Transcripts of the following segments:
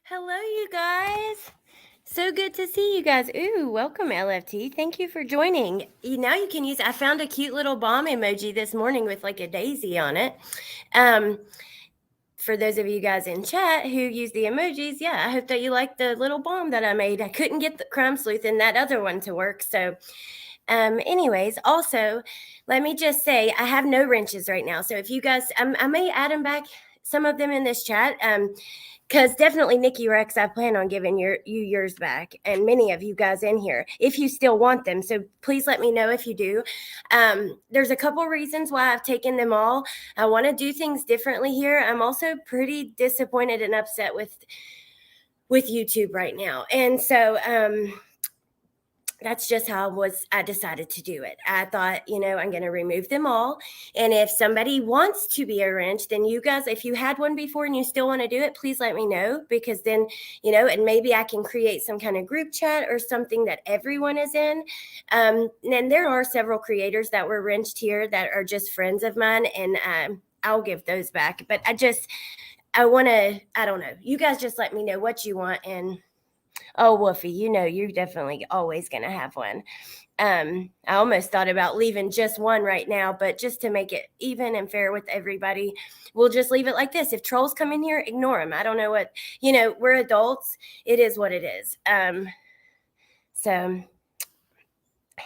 Hello, you guys. So good to see you guys. Ooh, welcome, LFT. Thank you for joining. Now you can use, I found a cute little bomb emoji this morning with like a daisy on it. For those of you guys in chat who use the emojis, yeah, I hope that you like the little bomb that I made. I couldn't get the Crumb Sleuth and that other one to work. So, anyways, also, let me just say, I have no wrenches right now. So if you guys, I may add them back, some of them in this chat. Because definitely Nikki Rex, I plan on giving you yours back, and many of you guys in here, if you still want them. So please let me know if you do. There's a couple reasons why I've taken them all. I want to do things differently here. I'm also pretty disappointed and upset with YouTube right now, and so that's just how I decided to do it. I thought, I'm going to remove them all. And if somebody wants to be a wrench, then you guys, if you had one before and you still want to do it, please let me know, because then, and maybe I can create some kind of group chat or something that everyone is in. And there are several creators that were wrenched here that are just friends of mine, and I'll give those back. But I don't know. You guys just let me know what you want, and oh, Woofy, you're definitely always going to have one. I almost thought about leaving just one right now, but just to make it even and fair with everybody, we'll just leave it like this. If trolls come in here, ignore them. I don't know what, we're adults. It is what it is.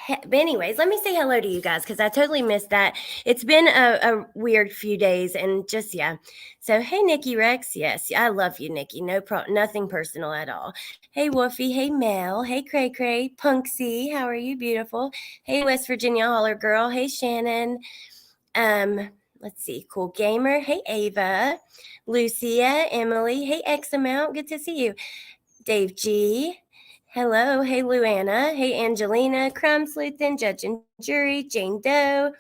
But anyways, let me say hello to you guys, because I totally missed that. It's been a weird few days, and just, yeah. So, hey, Nikki Rex. Yes, I love you, Nikki. Nothing personal at all. Hey, Woofy. Hey, Mel. Hey, Cray Cray. Punksy. How are you? Beautiful. Hey, West Virginia Holler Girl. Hey, Shannon. Let's see. Cool Gamer. Hey, Ava. Lucia. Emily. Hey, X Amount. Good to see you. Dave G. Hello. Hey, Luana. Hey, Angelina. Crumb Sleuthin, Judge and Jury. Jane Doe.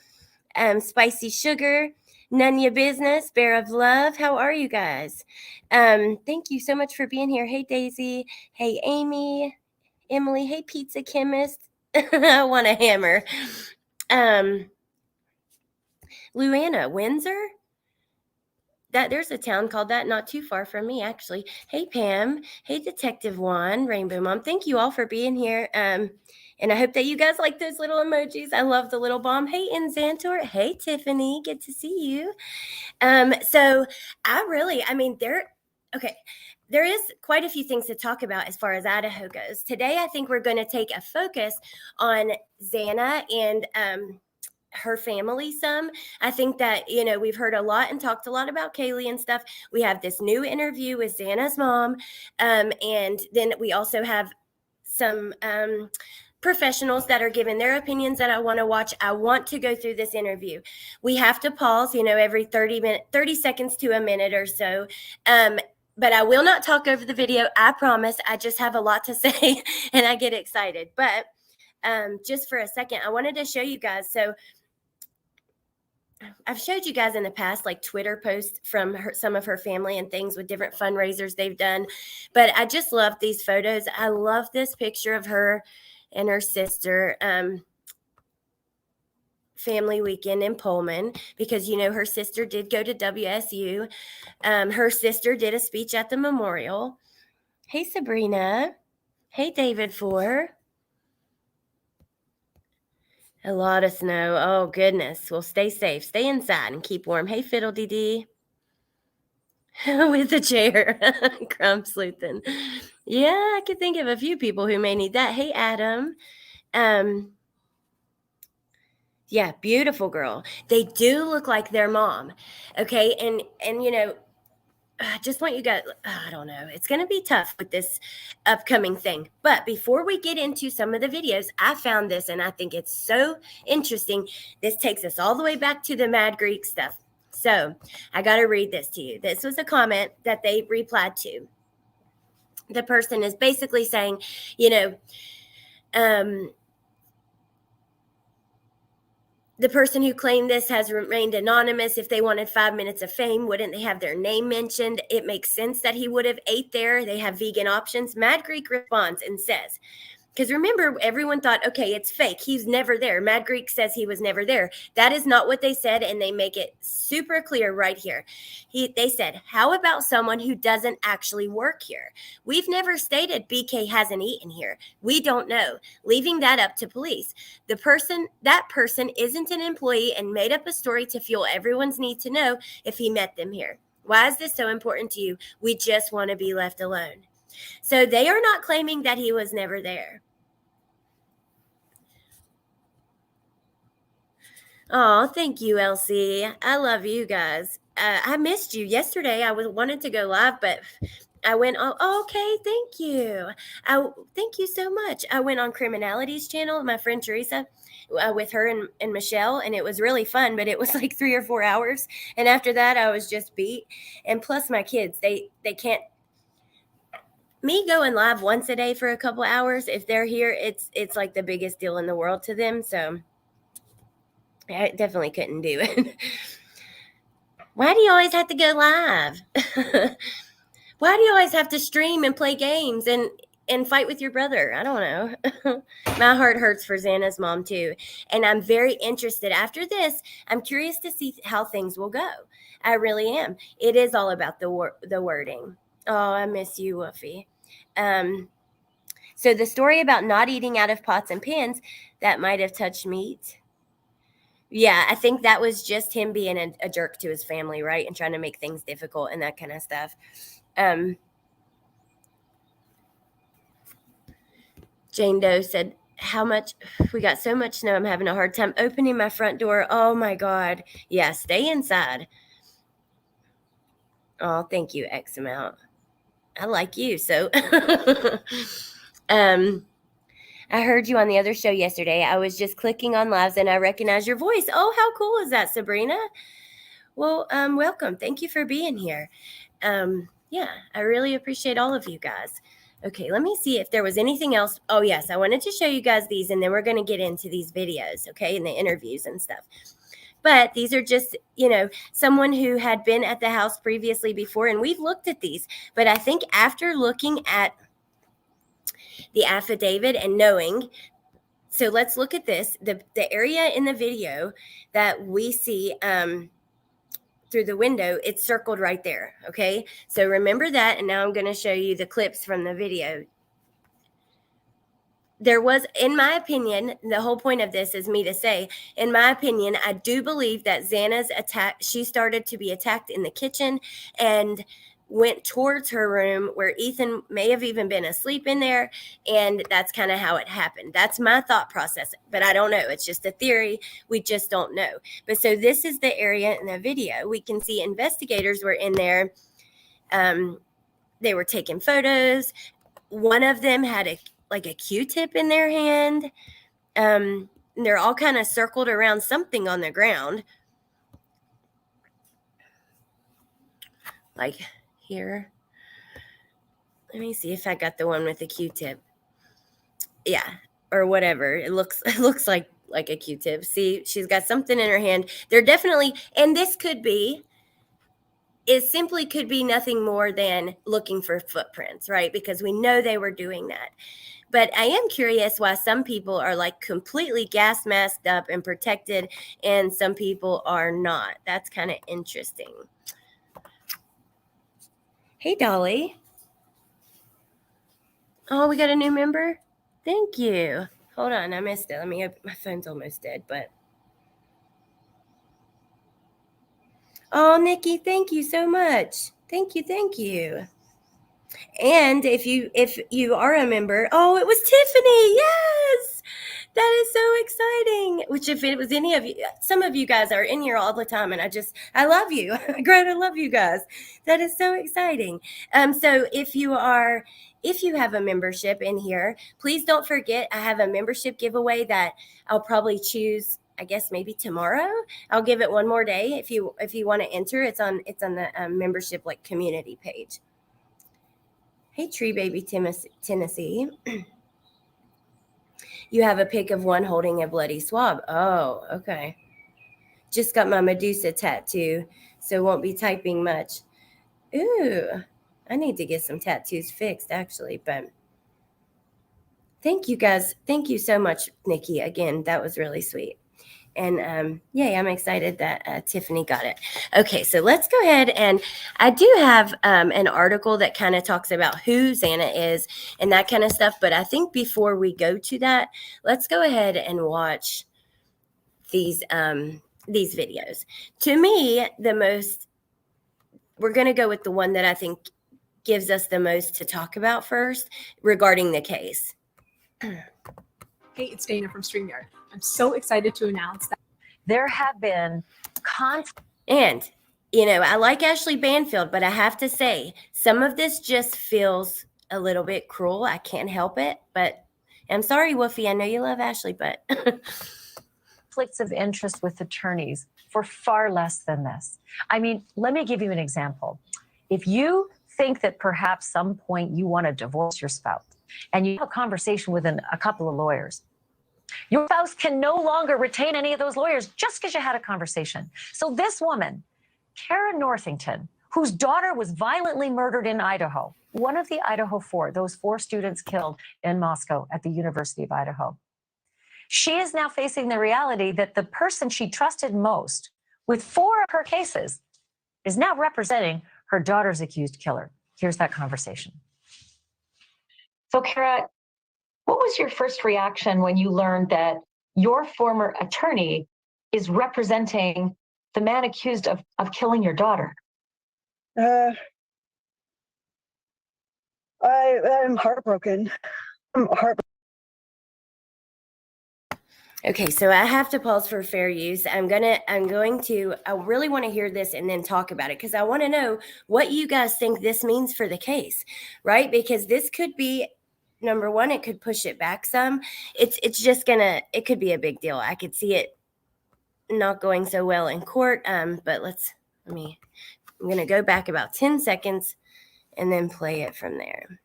Spicy Sugar. None Ya Business. Bear of Love. How are you guys? Thank you so much for being here. Hey, Daisy. Hey, Amy. Emily. Hey, Pizza Chemist. I want a hammer. Luana, Windsor? There's a town called that, not too far from me, actually. Hey, Pam. Hey, Detective Juan, Rainbow Mom. Thank you all for being here. And I hope that you guys like those little emojis. I love the little bomb. Hey, Inzantor. Hey, Tiffany. Good to see you. So there is quite a few things to talk about as far as Idaho goes. Today, I think we're going to take a focus on Zanna and her family some. I think that, we've heard a lot and talked a lot about Kaylee and stuff. We have this new interview with Zanna's mom. And then we also have some professionals that are giving their opinions that I want to watch. I want to go through this interview. We have to pause, every 30 seconds to a minute or so. But I will not talk over the video. I promise. I just have a lot to say and I get excited. But just for a second, I wanted to show you guys. So I've showed you guys in the past, like Twitter posts from some of her family and things with different fundraisers they've done. But I just love these photos. I love this picture of her and her sister family weekend in Pullman, because, her sister did go to WSU. Her sister did a speech at the memorial. Hey, Sabrina. Hey, David Four. A lot of snow. Oh, goodness. Well, stay safe. Stay inside and keep warm. Hey, Fiddle Dee. With the chair. Crumb Sleuthin. Yeah, I could think of a few people who may need that. Hey, Adam. Yeah, beautiful girl. They do look like their mom. Okay, and I just want you guys, I don't know. It's going to be tough with this upcoming thing. But before we get into some of the videos, I found this and I think it's so interesting. This takes us all the way back to the Mad Greek stuff. So I got to read this to you. This was a comment that they replied to. The person is basically saying, you know, the person who claimed this has remained anonymous. If they wanted 5 minutes of fame, wouldn't they have their name mentioned? It makes sense that he would have ate there. They have vegan options. Mad Greek responds and says, because remember, everyone thought, okay, it's fake. He's never there. Mad Greek says he was never there. That is not what they said, and they make it super clear right here. They said, how about someone who doesn't actually work here? We've never stated BK hasn't eaten here. We don't know. Leaving that up to police. That person isn't an employee and made up a story to fuel everyone's need to know if he met them here. Why is this so important to you? We just want to be left alone. So they are not claiming that he was never there. Oh, thank you, Elsie. I love you guys. I missed you yesterday. I wanted to go live, but I went on. Oh, okay, thank you. Thank you so much. I went on Criminalities channel, my friend Teresa, with her and Michelle, and it was really fun. But it was like 3 or 4 hours, and after that, I was just beat. And plus, my kids, they can't. Me going live once a day for a couple hours, if they're here, it's like the biggest deal in the world to them. So I definitely couldn't do it. Why do you always have to go live? Why do you always have to stream and play games and fight with your brother? I don't know. My heart hurts for Zanna's mom too. And I'm very interested. After this, I'm curious to see how things will go. I really am. It is all about the wording. Oh, I miss you, Woofy. So the story about not eating out of pots and pans that might have touched meat. Yeah, I think that was just him being a jerk to his family, right? And trying to make things difficult and that kind of stuff. Jane Doe said, how much? We got so much snow. I'm having a hard time opening my front door. Oh my God. Yeah, stay inside. Oh, thank you, X amount. I like you. So, I heard you on the other show yesterday. I was just clicking on lives and I recognized your voice. Oh, how cool is that, Sabrina? Well, welcome. Thank you for being here. Yeah, I really appreciate all of you guys. Okay, let me see if there was anything else. Oh, yes, I wanted to show you guys these, and then we're going to get into these videos, okay, and the interviews and stuff. But these are just, someone who had been at the house previously before, and we've looked at these. But I think after looking at the affidavit and knowing, so let's look at this. The area in the video that we see through the window, it's circled right there. Okay, so remember that. And now I'm going to show you the clips from the video. There was, in my opinion, the whole point of this is me to say, in my opinion, I do believe that Zanna's attack, she started to be attacked in the kitchen and went towards her room where Ethan may have even been asleep in there. And that's kind of how it happened. That's my thought process, but I don't know. It's just a theory. We just don't know. But so this is the area in the video. We can see investigators were in there. They were taking photos. One of them had a Q-tip in their hand. They're all kind of circled around something on the ground. Like here. Let me see if I got the one with the Q-tip. Yeah, or whatever. It looks like a Q-tip. See, she's got something in her hand. They're definitely, and this could be, it simply could be nothing more than looking for footprints, right? Because we know they were doing that. But I am curious why some people are like completely gas masked up and protected and some people are not. That's kind of interesting. Hey, Dolly. Oh, we got a new member? Thank you. Hold on, I missed it. Let me open. My phone's almost dead, but. Oh, Nikki, thank you so much. Thank you. And if you are a member, oh, it was Tiffany. Yes. That is so exciting. Which if it was any of you, some of you guys are in here all the time, and I love you. Great, I love you guys. That is so exciting. So if you have a membership in here, please don't forget I have a membership giveaway that I'll probably choose, I guess maybe tomorrow. I'll give it one more day if you want to enter. It's on the membership like community page. Hey, Tree Baby Tennessee. You have a pic of one holding a bloody swab. Oh, okay. Just got my Medusa tattoo, so won't be typing much. Ooh, I need to get some tattoos fixed, actually. But thank you, guys. Thank you so much, Nikki. Again, that was really sweet. And yay, I'm excited that Tiffany got it. Okay, so let's go ahead, and I do have an article that kind of talks about who Zanna is and that kind of stuff. But I think before we go to that, let's go ahead and watch these videos. To me, we're going to go with the one that I think gives us the most to talk about first regarding the case. Hey, it's Dana from StreamYard. I'm so excited to announce that there have been And, I like Ashley Banfield, but I have to say, some of this just feels a little bit cruel. I can't help it, but I'm sorry, Woofy. I know you love Ashley, but conflicts of interest with attorneys for far less than this. I mean, let me give you an example. If you think that perhaps some point you want to divorce your spouse and you have a conversation with a couple of lawyers, your spouse can no longer retain any of those lawyers just because you had a conversation. So this woman, Kara Northington, whose daughter was violently murdered in Idaho, one of the Idaho 4, those 4 students killed in Moscow at the University of Idaho. She is now facing the reality that the person she trusted most with 4 of her cases is now representing her daughter's accused killer. Here's that conversation. So, Kara, what was your first reaction when you learned that your former attorney is representing the man accused of killing your daughter? I'm heartbroken. Okay, so I have to pause for fair use. I really want to hear this and then talk about it because I want to know what you guys think this means for the case, right? Because this could be, number one, it could push it back some. It could be a big deal. I could see it not going so well in court. But I'm going to go back about 10 seconds and then play it from there.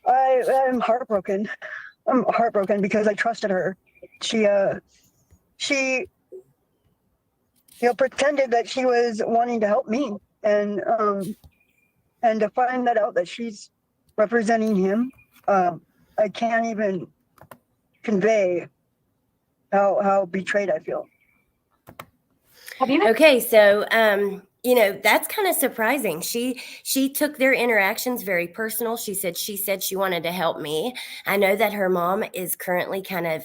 I'm heartbroken. I'm heartbroken because I trusted her. She pretended that she was wanting to help me, and to find that out that she's representing him, I can't even convey how betrayed I feel. Okay, so that's kind of surprising. She took their interactions very personal. She said she wanted to help me. I know that her mom is currently kind of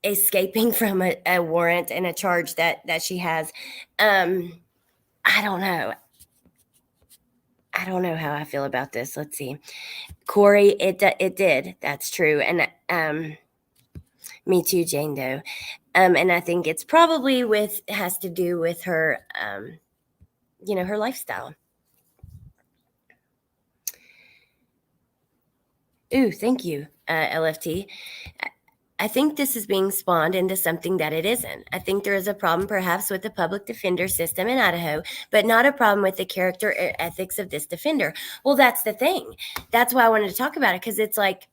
escaping from a warrant and a charge that she has. I don't know. I don't know how I feel about this. Let's see. Corey, it did. That's true. And me too, Jane Doe. And I think it's probably has to do with her, her lifestyle. Ooh, thank you, LFT. I think this is being spawned into something that it isn't. I think there is a problem perhaps with the public defender system in Idaho, but not a problem with the character or ethics of this defender. Well, that's the thing. That's why I wanted to talk about it, because it's like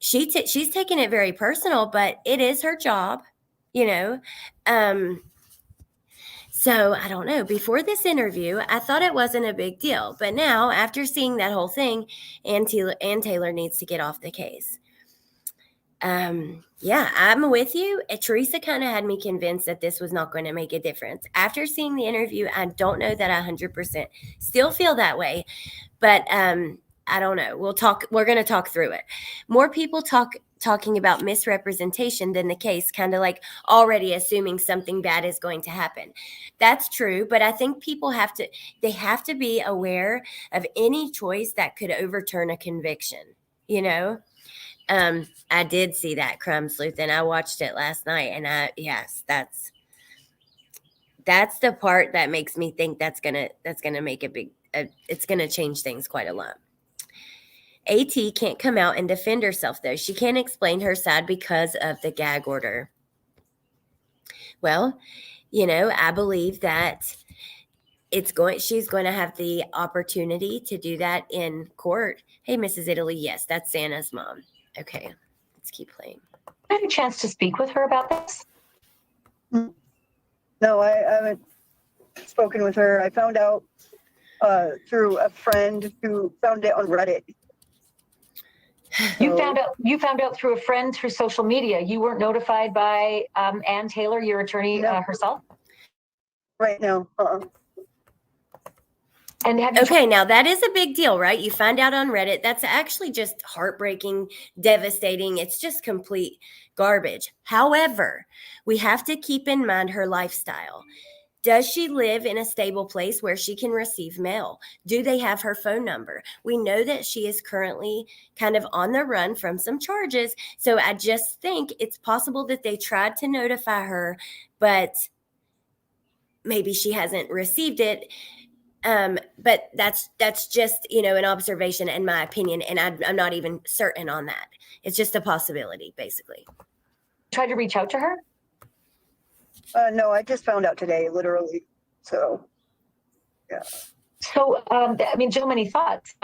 she's taking it very personal, but it is her job, So I don't know. Before this interview, I thought it wasn't a big deal. But now, after seeing that whole thing, Ann Taylor needs to get off the case. Yeah, I'm with you. Teresa kind of had me convinced that this was not going to make a difference. After seeing the interview, I don't know that I 100% still feel that way. But I don't know. We're going to talk through it. More people talking about misrepresentation than the case, kind of like already assuming something bad is going to happen. That's true, but I think people have to be aware of any choice that could overturn a conviction, you know? I did see that Crime Sleuth, and I watched it last night, and yes, that's the part that makes me think that's gonna make it's gonna change things quite a lot. AT can't come out and defend herself, though. She can't explain her side because of the gag order. Well, I believe that she's going to have the opportunity to do that in court. Hey, Mrs. Italy, yes, that's Zanna's mom. Okay, let's keep playing. I had a chance to speak with her about this. No, I haven't spoken with her. I found out through a friend who found it on Reddit. You found out through a friend through social media. You weren't notified by Ann Taylor, your attorney, herself? Right now. And have you Okay, now that is a big deal, right? You find out on Reddit. That's actually just heartbreaking, devastating. It's just complete garbage. However, we have to keep in mind her lifestyle. Does she live in a stable place where she can receive mail? Do they have her phone number? We know that she is currently kind of on the run from some charges. So I just think it's possible that they tried to notify her, but maybe she hasn't received it. But that's just, an observation and my opinion. And I'm not even certain on that. It's just a possibility, basically. tried to reach out to her? No, I just found out today, literally. So, yeah. So, gentlemen, any thoughts?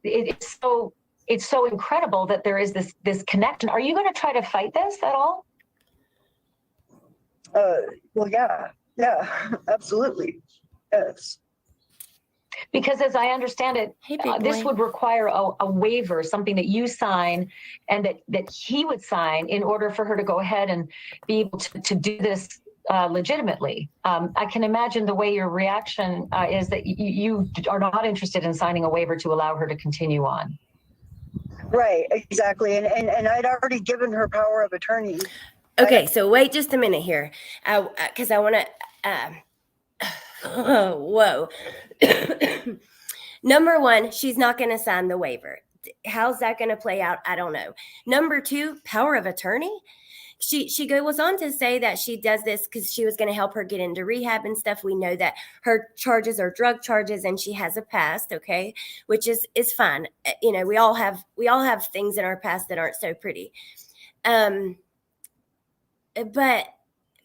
It's so incredible that there is this connection. Are you going to try to fight this at all? Well, yeah, absolutely. Yes. Because as I understand it, Hey, big this boy. would require a waiver, something that you sign and that he would sign in order for her to go ahead and be able to do this legitimately. I can imagine the way your reaction is that you are not interested in signing a waiver to allow her to continue on. Right, exactly. And I'd already given her power of attorney. Okay, so wait just a minute here, because I want to. Whoa. Number one, she's not going to sign the waiver. How's that going to play out? I don't know. Number two, power of attorney. She goes on to say that she does this because she was going to help her get into rehab and stuff. We know that her charges are drug charges and she has a past, okay, which is fine. We all have things in our past that aren't so pretty. But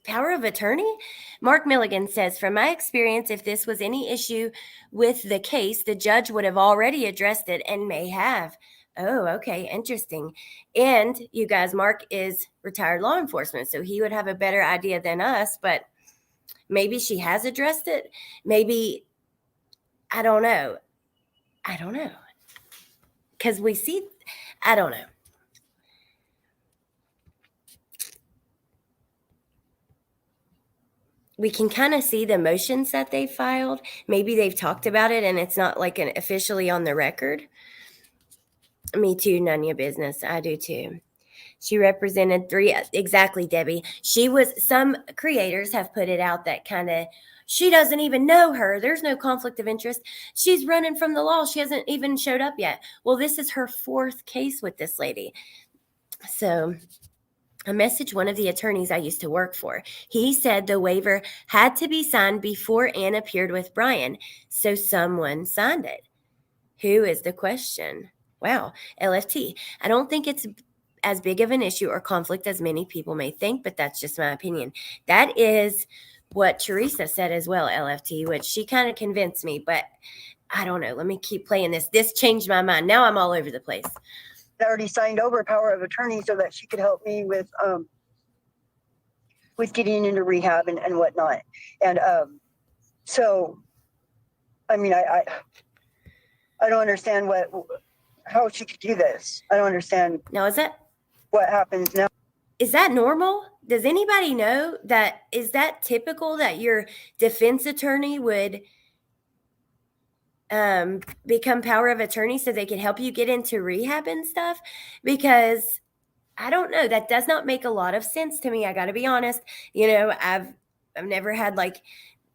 power of attorney? Mark Milligan says, from my experience, if this was any issue with the case, the judge would have already addressed it and may have. Oh, okay, interesting. And you guys, Mark is retired law enforcement, so he would have a better idea than us, but maybe she has addressed it. Maybe, I don't know. Because we see, I don't know. We can kind of see the motions that they filed. Maybe they've talked about it and it's not like officially on the record. Me too, none of your business. I do too. She represented exactly, Debbie. Some creators have put it out that kind of, she doesn't even know her. There's no conflict of interest. She's running from the law. She hasn't even showed up yet. Well, this is her fourth case with this lady. So I messaged one of the attorneys I used to work for. He said the waiver had to be signed before Ann appeared with Brian, so someone signed it. Who is the question? Wow, LFT. I don't think it's as big of an issue or conflict as many people may think, but that's just my opinion. That is what Teresa said as well, LFT, which she kind of convinced me, but I don't know. Let me keep playing this. This changed my mind. Now I'm all over the place. I already signed over power of attorney so that she could help me with getting into rehab and whatnot. And so, I mean, I don't understand how she could do this. I don't understand. Now, what happens now? Is that normal? Does anybody know that? Is that typical that your defense attorney would become power of attorney so they can help you get into rehab and stuff? Because I don't know. That does not make a lot of sense to me. I got to be honest. You know, I've never had like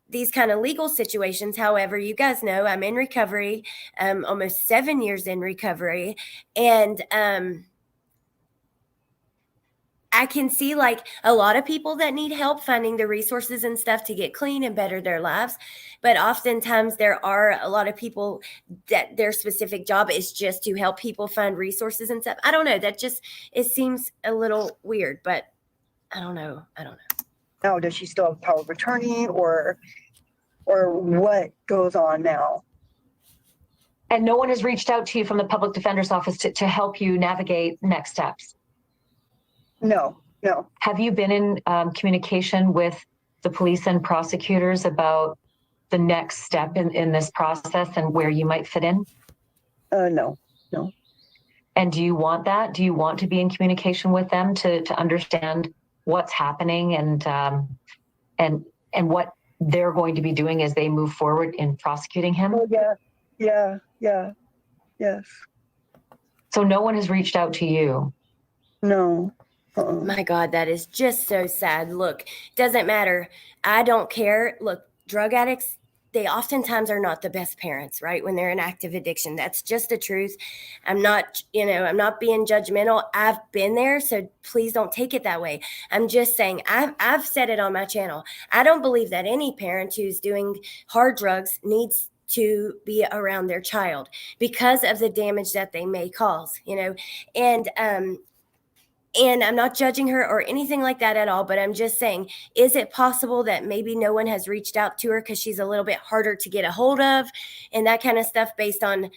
these kind of legal situations. However, you guys know I'm in recovery, almost 7 years in recovery, and I can see like a lot of people that need help finding the resources and stuff to get clean and better their lives. But oftentimes there are a lot of people that their specific job is just to help people find resources and stuff. I don't know. That just, it seems a little weird, but I don't know. Now, does she still have power of attorney, or what goes on now? And no one has reached out to you from the public defender's office to help you navigate next steps? No. Have you been in communication with the police and prosecutors about the next step in this process and where you might fit in? No. And do you want that? Do you want to be in communication with them to understand what's happening and what they're going to be doing as they move forward in prosecuting him? Oh, yeah. Yes. So no one has reached out to you? No. My God, that is just so sad. Look, doesn't matter. I don't care. Look, drug addicts, they oftentimes are not the best parents, right? When they're in active addiction. That's just the truth. I'm not being judgmental. I've been there, so please don't take it that way. I'm just saying, I've said it on my channel. I don't believe that any parent who's doing hard drugs needs to be around their child because of the damage that they may cause, and I'm not judging her or anything like that at all, but I'm just saying, is it possible that maybe no one has reached out to her because she's a little bit harder to get a hold of and that kind of stuff based on,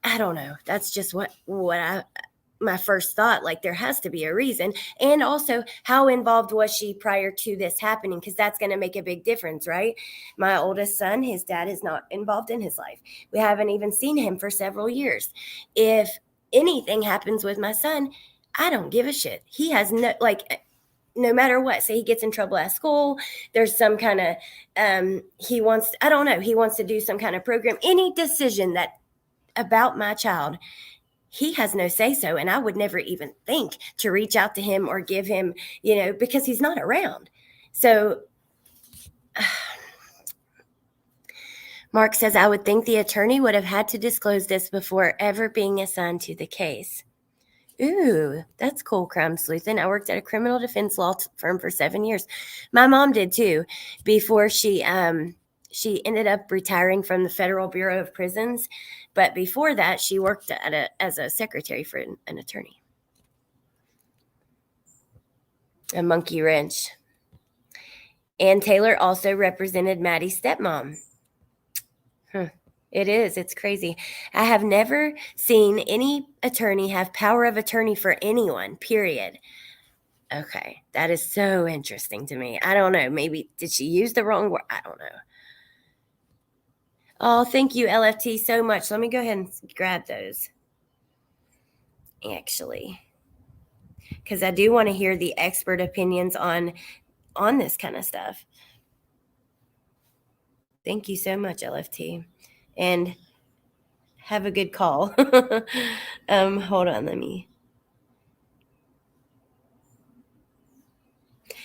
I don't know. That's just my first thought. Like, there has to be a reason. And also, how involved was she prior to this happening? Because that's going to make a big difference, right? My oldest son, his dad is not involved in his life. We haven't even seen him for several years. If anything happens with my son, I don't give a shit. He has no matter what, say he gets in trouble at school, there's some kind of, he wants to do some kind of program, any decision that about my child, he has no say so. And I would never even think to reach out to him or give him, because he's not around. So Mark says, I would think the attorney would have had to disclose this before ever being assigned to the case. Ooh, that's cool, crime sleuthing. I worked at a criminal defense law firm for 7 years. My mom did too, before she ended up retiring from the Federal Bureau of Prisons. But before that, she worked as a secretary for an attorney. A monkey wrench. Ann Taylor also represented Maddie's stepmom. It is. It's crazy. I have never seen any attorney have power of attorney for anyone, period. Okay. That is so interesting to me. I don't know. Maybe did she use the wrong word? I don't know. Oh, thank you, LFT, so much. Let me go ahead and grab those. Actually, because I do want to hear the expert opinions on this kind of stuff. Thank you so much, LFT. And have a good call. Hold on,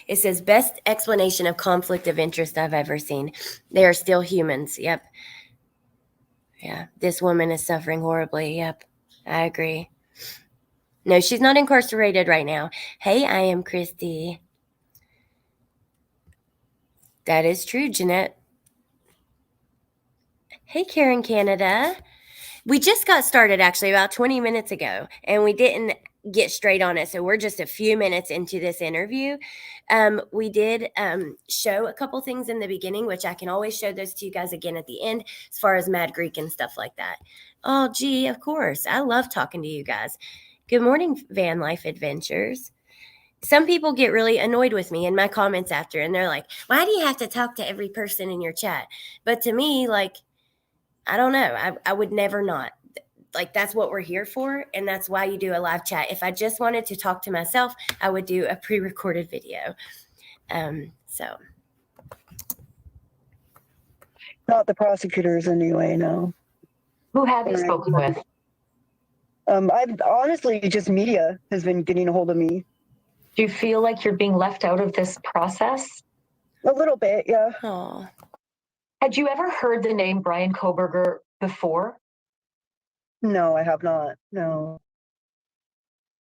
It says, best explanation of conflict of interest I've ever seen. They are still humans. Yep. Yeah, this woman is suffering horribly. Yep, I agree. No, she's not incarcerated right now. Hey, I am Christy. That is true, Jeanette. Hey, Karen Canada. We just got started actually about 20 minutes ago, and we didn't get straight on it. So we're just a few minutes into this interview. We did show a couple things in the beginning, which I can always show those to you guys again at the end, as far as Mad Greek and stuff like that. Oh, gee, of course. I love talking to you guys. Good morning, Van Life Adventures. Some people get really annoyed with me in my comments after, and they're like, why do you have to talk to every person in your chat? But to me, like, I don't know. I would never not. Like, that's what we're here for, and that's why you do a live chat. If I just wanted to talk to myself, I would do a pre-recorded video. So. Not the prosecutors anyway, no. Who have you spoken with? I've honestly just media has been getting a hold of me. Do you feel like you're being left out of this process? A little bit, yeah. Oh, Had you ever heard the name Brian Koberger before? No, I have not. No.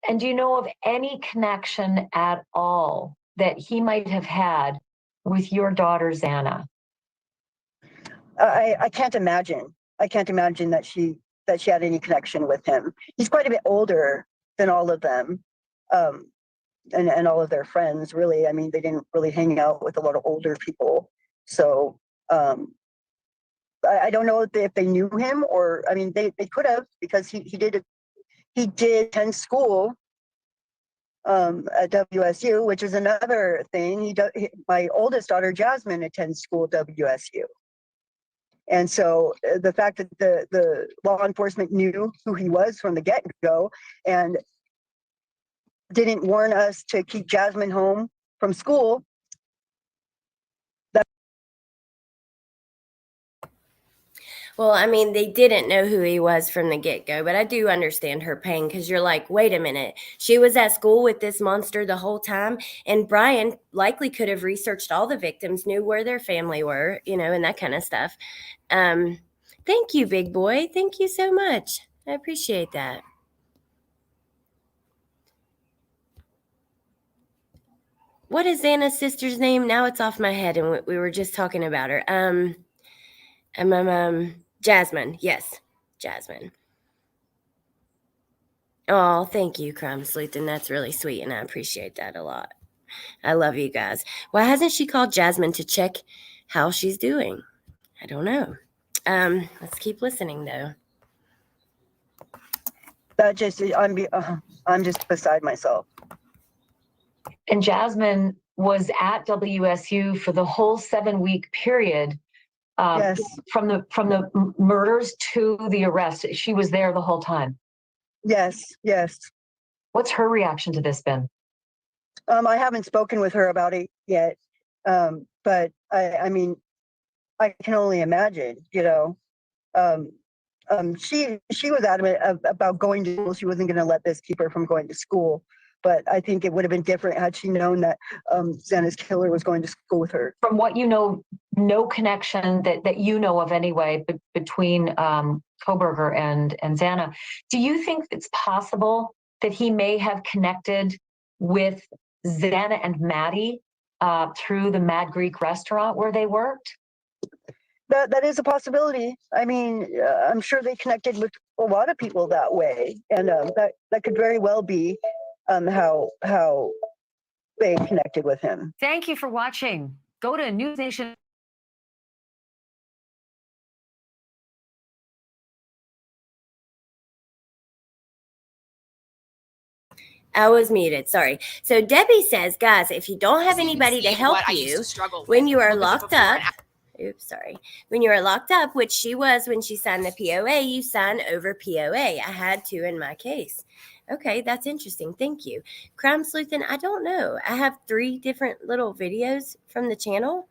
And do you know of any connection at all that he might have had with your daughter, Zanna? I can't imagine. I can't imagine that she had any connection with him. He's quite a bit older than all of them, and all of their friends. Really, I mean, they didn't really hang out with a lot of older people. So I don't know if they knew him, or I mean, they could have, because he did attend school at WSU, which is another thing. My oldest daughter Jasmine attends school at WSU. And so the fact that the law enforcement knew who he was from the get-go and didn't warn us to keep Jasmine home from school. well, I mean, they didn't know who he was from the get-go, but I do understand her pain, because you're like, wait a minute, she was at school with this monster the whole time, and Brian likely could have researched all the victims, knew where their family were, and that kind of stuff. Thank you, big boy. Thank you so much. I appreciate that. What is Zanna's sister's name? Now it's off my head, and we were just talking about her. Jasmine. Yes, Jasmine. Oh, thank you, Crime Sleuth, and that's really sweet, and I appreciate that a lot. I love you guys. Why hasn't she called Jasmine to check how she's doing? I don't know. Let's keep listening, though. That just I'm just beside myself. And Jasmine was at WSU for the whole 7-week period. Yes. From the murders to the arrest. She was there the whole time. Yes. What's her reaction to this been? I haven't spoken with her about it yet, but I mean, I can only imagine. She was adamant about going to school. She wasn't going to let this keep her from going to school. But I think it would have been different had she known that Zanna's killer was going to school with her. From what you know, no connection that you know of anyway between Koberger and Zanna. Do you think it's possible that he may have connected with Zanna and Maddie through the Mad Greek restaurant where they worked? That is a possibility. I mean, I'm sure they connected with a lot of people that way, and that could very well be how they connected with him. Thank you for watching. Go to News Nation. I was muted. Sorry. So Debbie says, guys, if you don't have anybody to help you when you are locked up, when you are locked up, which she was when she signed the POA, you sign over POA. I had to in my case. Okay, that's interesting. Thank you. Crime Sleuthin', I don't know. I have 3 different little videos from the channel.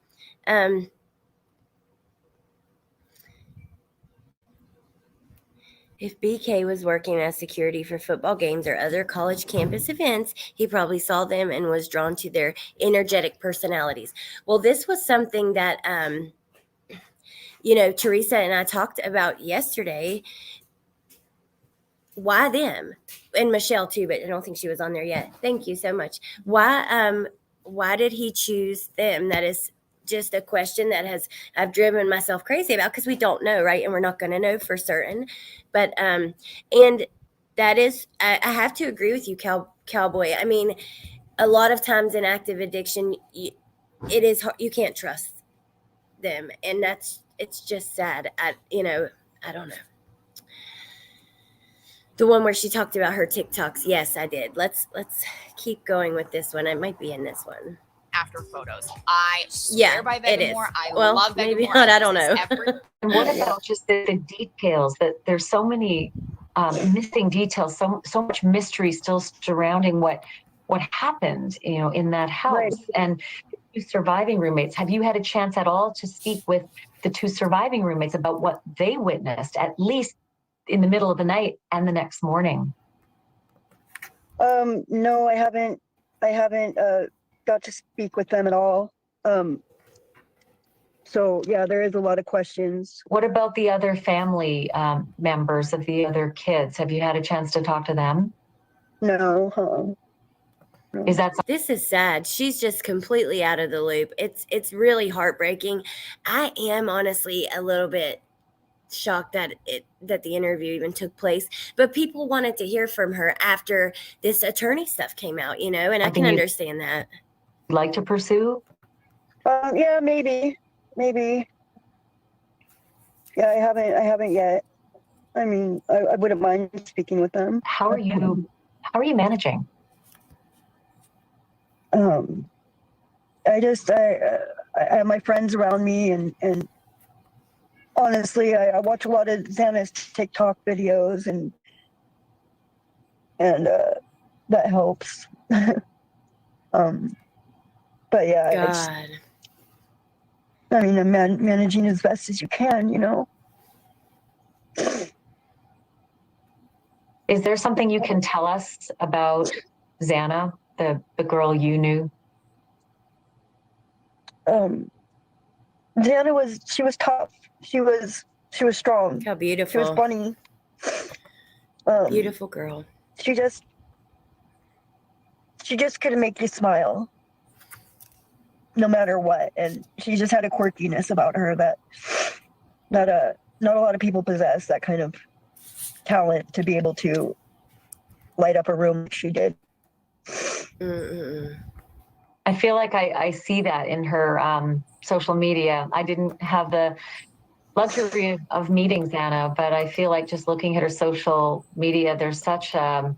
If BK was working as security for football games or other college campus events, he probably saw them and was drawn to their energetic personalities. Well, this was something that, Teresa and I talked about yesterday. Why them? And Michelle too, but I don't think she was on there yet. Thank you so much. Why did he choose them? That is just a question that I've driven myself crazy about, because we don't know, right? And we're not going to know for certain. But and that is, I have to agree with you, Cowboy. I mean, a lot of times in active addiction, it is hard, you can't trust them, and it's just sad. I don't know. The one where she talked about her TikToks. Yes, I did. Let's keep going with this one. I might be in this one. After photos, I swear by Vegamore. I love Vegamore. Maybe not. I don't know. What about just the details? That there's so many missing details, so much mystery still surrounding what happened, in that house. Right. And the 2 surviving roommates. Have you had a chance at all to speak with the 2 surviving roommates about what they witnessed, at least in the middle of the night and the next morning? No, I haven't got to speak with them at all. So yeah, there is a lot of questions. What about the other family members of the other kids? Have you had a chance to talk to them? No. No. Is that This is sad. She's just completely out of the loop. It's really heartbreaking. I am honestly a little bit shocked that the interview even took place, but people wanted to hear from her after this attorney stuff came out, and I can understand that. Like to pursue? Yeah, maybe. Yeah, I haven't yet. I mean, I wouldn't mind speaking with them. How are you managing? I have my friends around me, and honestly, I watch a lot of Xana's TikTok videos, and that helps. But yeah, God. I mean, I'm managing as best as you can, Is there something you can tell us about Zanna, the girl you knew? Zanna was tough. She was strong. How beautiful. She was funny. Beautiful girl. She just couldn't make you smile, no matter what. And she just had a quirkiness about her that not a lot of people possess, that kind of talent to be able to light up a room like she did. Mm-mm. I feel like I see that in her social media. I didn't have the luxury of meeting Zanna, but I feel like just looking at her social media, there's such a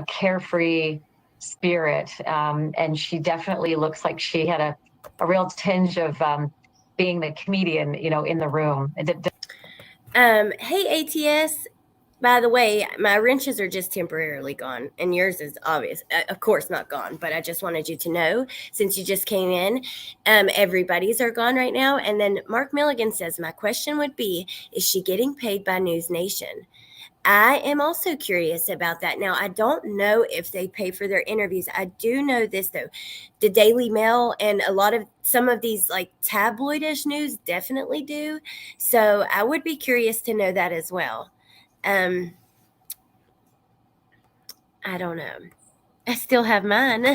carefree spirit, and she definitely looks like she had a real tinge of being the comedian, in the room. Hey, ATS. By the way, my wrenches are just temporarily gone, and yours is obvious. Of course, not gone, but I just wanted you to know, since you just came in, everybody's are gone right now. And then Mark Milligan says, my question would be, is she getting paid by News Nation? I am also curious about that. Now, I don't know if they pay for their interviews. I do know this, though. The Daily Mail and some of these like tabloidish news definitely do. So I would be curious to know that as well. I don't know. I still have mine.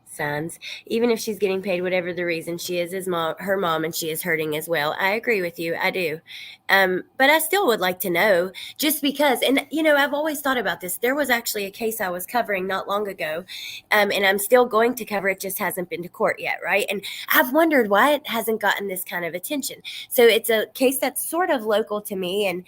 Sons. Even if she's getting paid whatever the reason, she is her mom, and she is hurting as well. I agree with you. I do. But I still would like to know, just because, and I've always thought about this. There was actually a case I was covering not long ago, and I'm still going to cover it, just hasn't been to court yet, right? And I've wondered why it hasn't gotten this kind of attention. So it's a case that's sort of local to me, and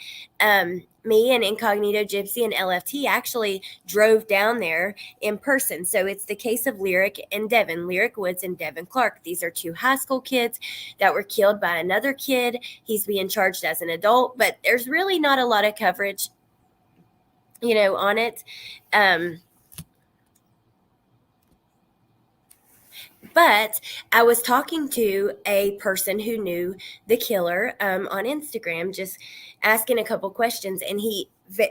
me and Incognito Gypsy and LFT actually drove down there in person. So it's the case of Lyric and Devin, Lyric Woods and Devin Clark. These are two high school kids that were killed by another kid. He's being charged as an adult, but there's really not a lot of coverage, on it. But I was talking to a person who knew the killer on Instagram, just asking a couple questions, and he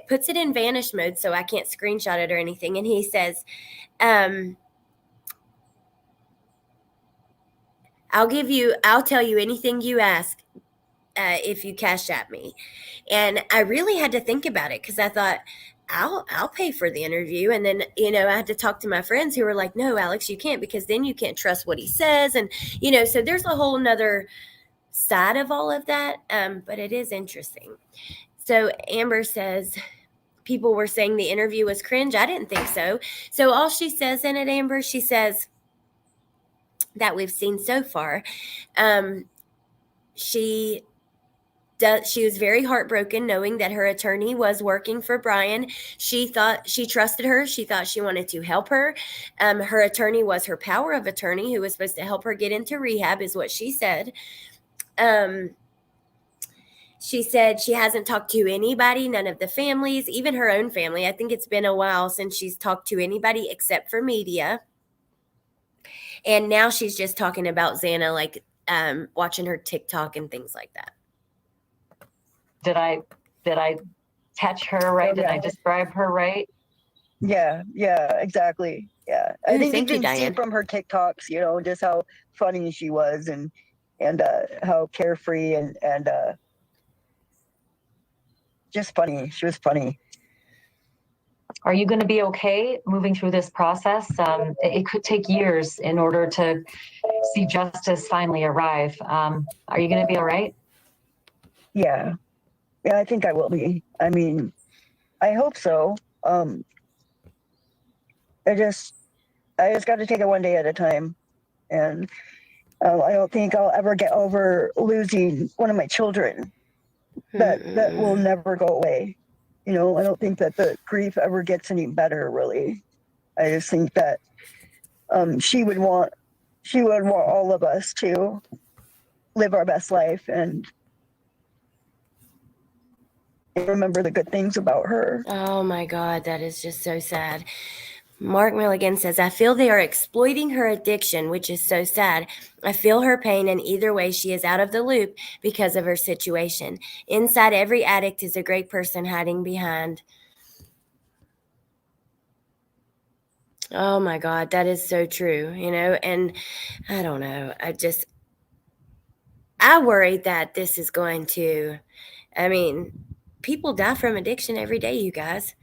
puts it in vanish mode so I can't screenshot it or anything. And he says, I'll tell you anything you ask if you cash at me. And I really had to think about it, because I thought, I'll pay for the interview. And then, I had to talk to my friends who were like, no, Alex, you can't, because then you can't trust what he says. And, so there's a whole nother side of all of that. But it is interesting. So Amber says, people were saying the interview was cringe. I didn't think so. So all she says in it, Amber, she says that we've seen so far, she was very heartbroken knowing that her attorney was working for Brian. She thought she trusted her. She thought she wanted to help her. Her attorney was her power of attorney, who was supposed to help her get into rehab, is what she said. She said she hasn't talked to anybody, none of the families, even her own family. I think it's been a while since she's talked to anybody except for media. And now she's just talking about Zanna, like watching her TikTok and things like that. Did I catch her right? Did I describe her right? Yeah, exactly. Yeah. I think you can see from her TikToks, you know, just how funny she was and how carefree and just funny. She was funny. Are you going to be okay moving through this process? It could take years in order to see justice finally arrive. Are you going to be all right? Yeah, I think I will be. I mean, I hope so. I just got to take it one day at a time, and I don't think I'll ever get over losing one of my children. That will never go away. You know, I don't think that the grief ever gets any better, really. I just think that she would want all of us to live our best life and remember the good things about her. Oh my God, that is just so sad. Mark Milligan says, I feel they are exploiting her addiction, which is so sad. I feel her pain, and either way, she is out of the loop because of her situation. Inside every addict is a great person hiding behind. Oh my God, that is so true, you know, and I don't know. I worry that this is going to, I mean, people die from addiction every day, you guys.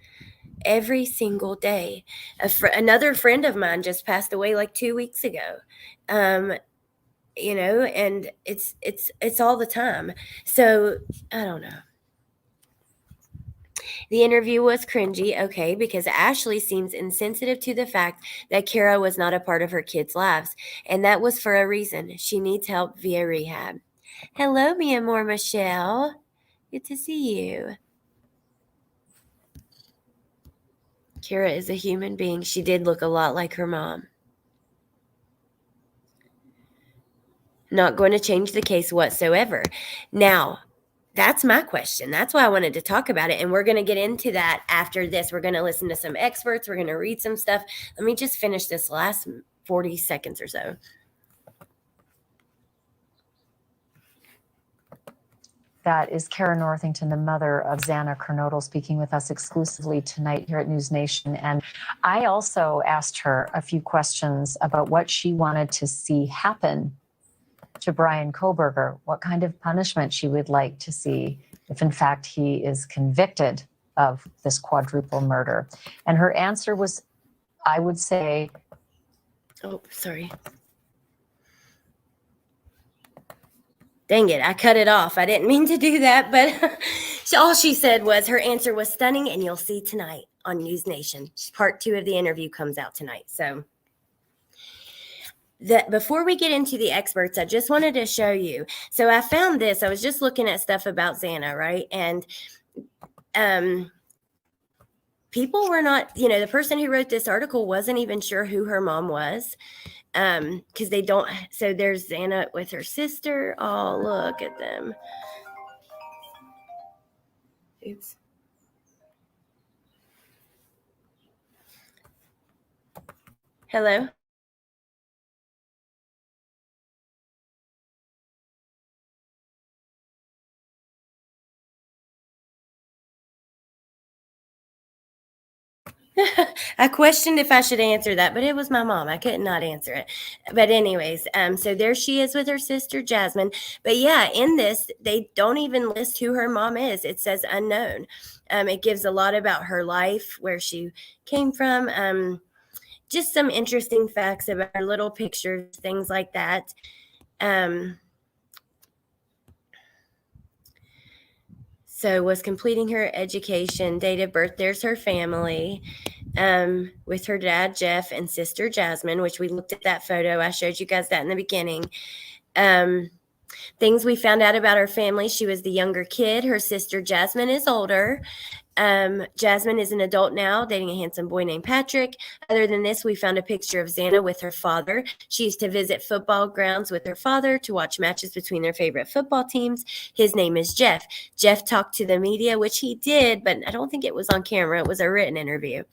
Every single day. Another friend of mine just passed away like 2 weeks ago. You know, and it's all the time. So I don't know. The interview was cringy, okay, because Ashley seems insensitive to the fact that Kara was not a part of her kids' lives, and that was for a reason. She needs help via rehab. Hello, mi amor, Michelle. Good to see you. Kara is a human being. She did look a lot like her mom. Not going to change the case whatsoever. Now, that's my question. That's why I wanted to talk about it. And we're going to get into that after this. We're going to listen to some experts. We're going to read some stuff. Let me just finish this last 40 seconds or so. That is Kara Northington, the mother of Zanna Kernodles, speaking with us exclusively tonight here at News Nation. And I also asked her a few questions about what she wanted to see happen to Brian Kohberger, what kind of punishment she would like to see if, in fact, he is convicted of this quadruple murder. And her answer was, I would say... Oh, sorry. Dang it, I cut it off. I didn't mean to do that, but all she said was her answer was stunning, and you'll see tonight on News Nation. Part 2 of the interview comes out tonight. So before we get into the experts, I just wanted to show you. So I found this. I was just looking at stuff about Zanna, right? And people were not, you know, the person who wrote this article wasn't even sure who her mom was. Because they don't. So there's Zanna with her sister. Oh, look at them. Oops. Hello. I questioned if I should answer that, but it was my mom. I could not answer it. But anyways, so there she is with her sister Jasmine. But yeah, in this, they don't even list who her mom is. It says unknown. It gives a lot about her life, where she came from, just some interesting facts about her, little pictures, things like that. So was completing her education, date of birth. There's her family. With her dad, Jeff, and sister, Jasmine, which we looked at that photo. I showed you guys that in the beginning. Things we found out about her family. She was the younger kid. Her sister, Jasmine, is older. Jasmine is an adult now, dating a handsome boy named Patrick. Other than this, we found a picture of Zanna with her father. She used to visit football grounds with her father to watch matches between their favorite football teams. His name is Jeff. Jeff talked to the media, which he did, but I don't think it was on camera. It was a written interview.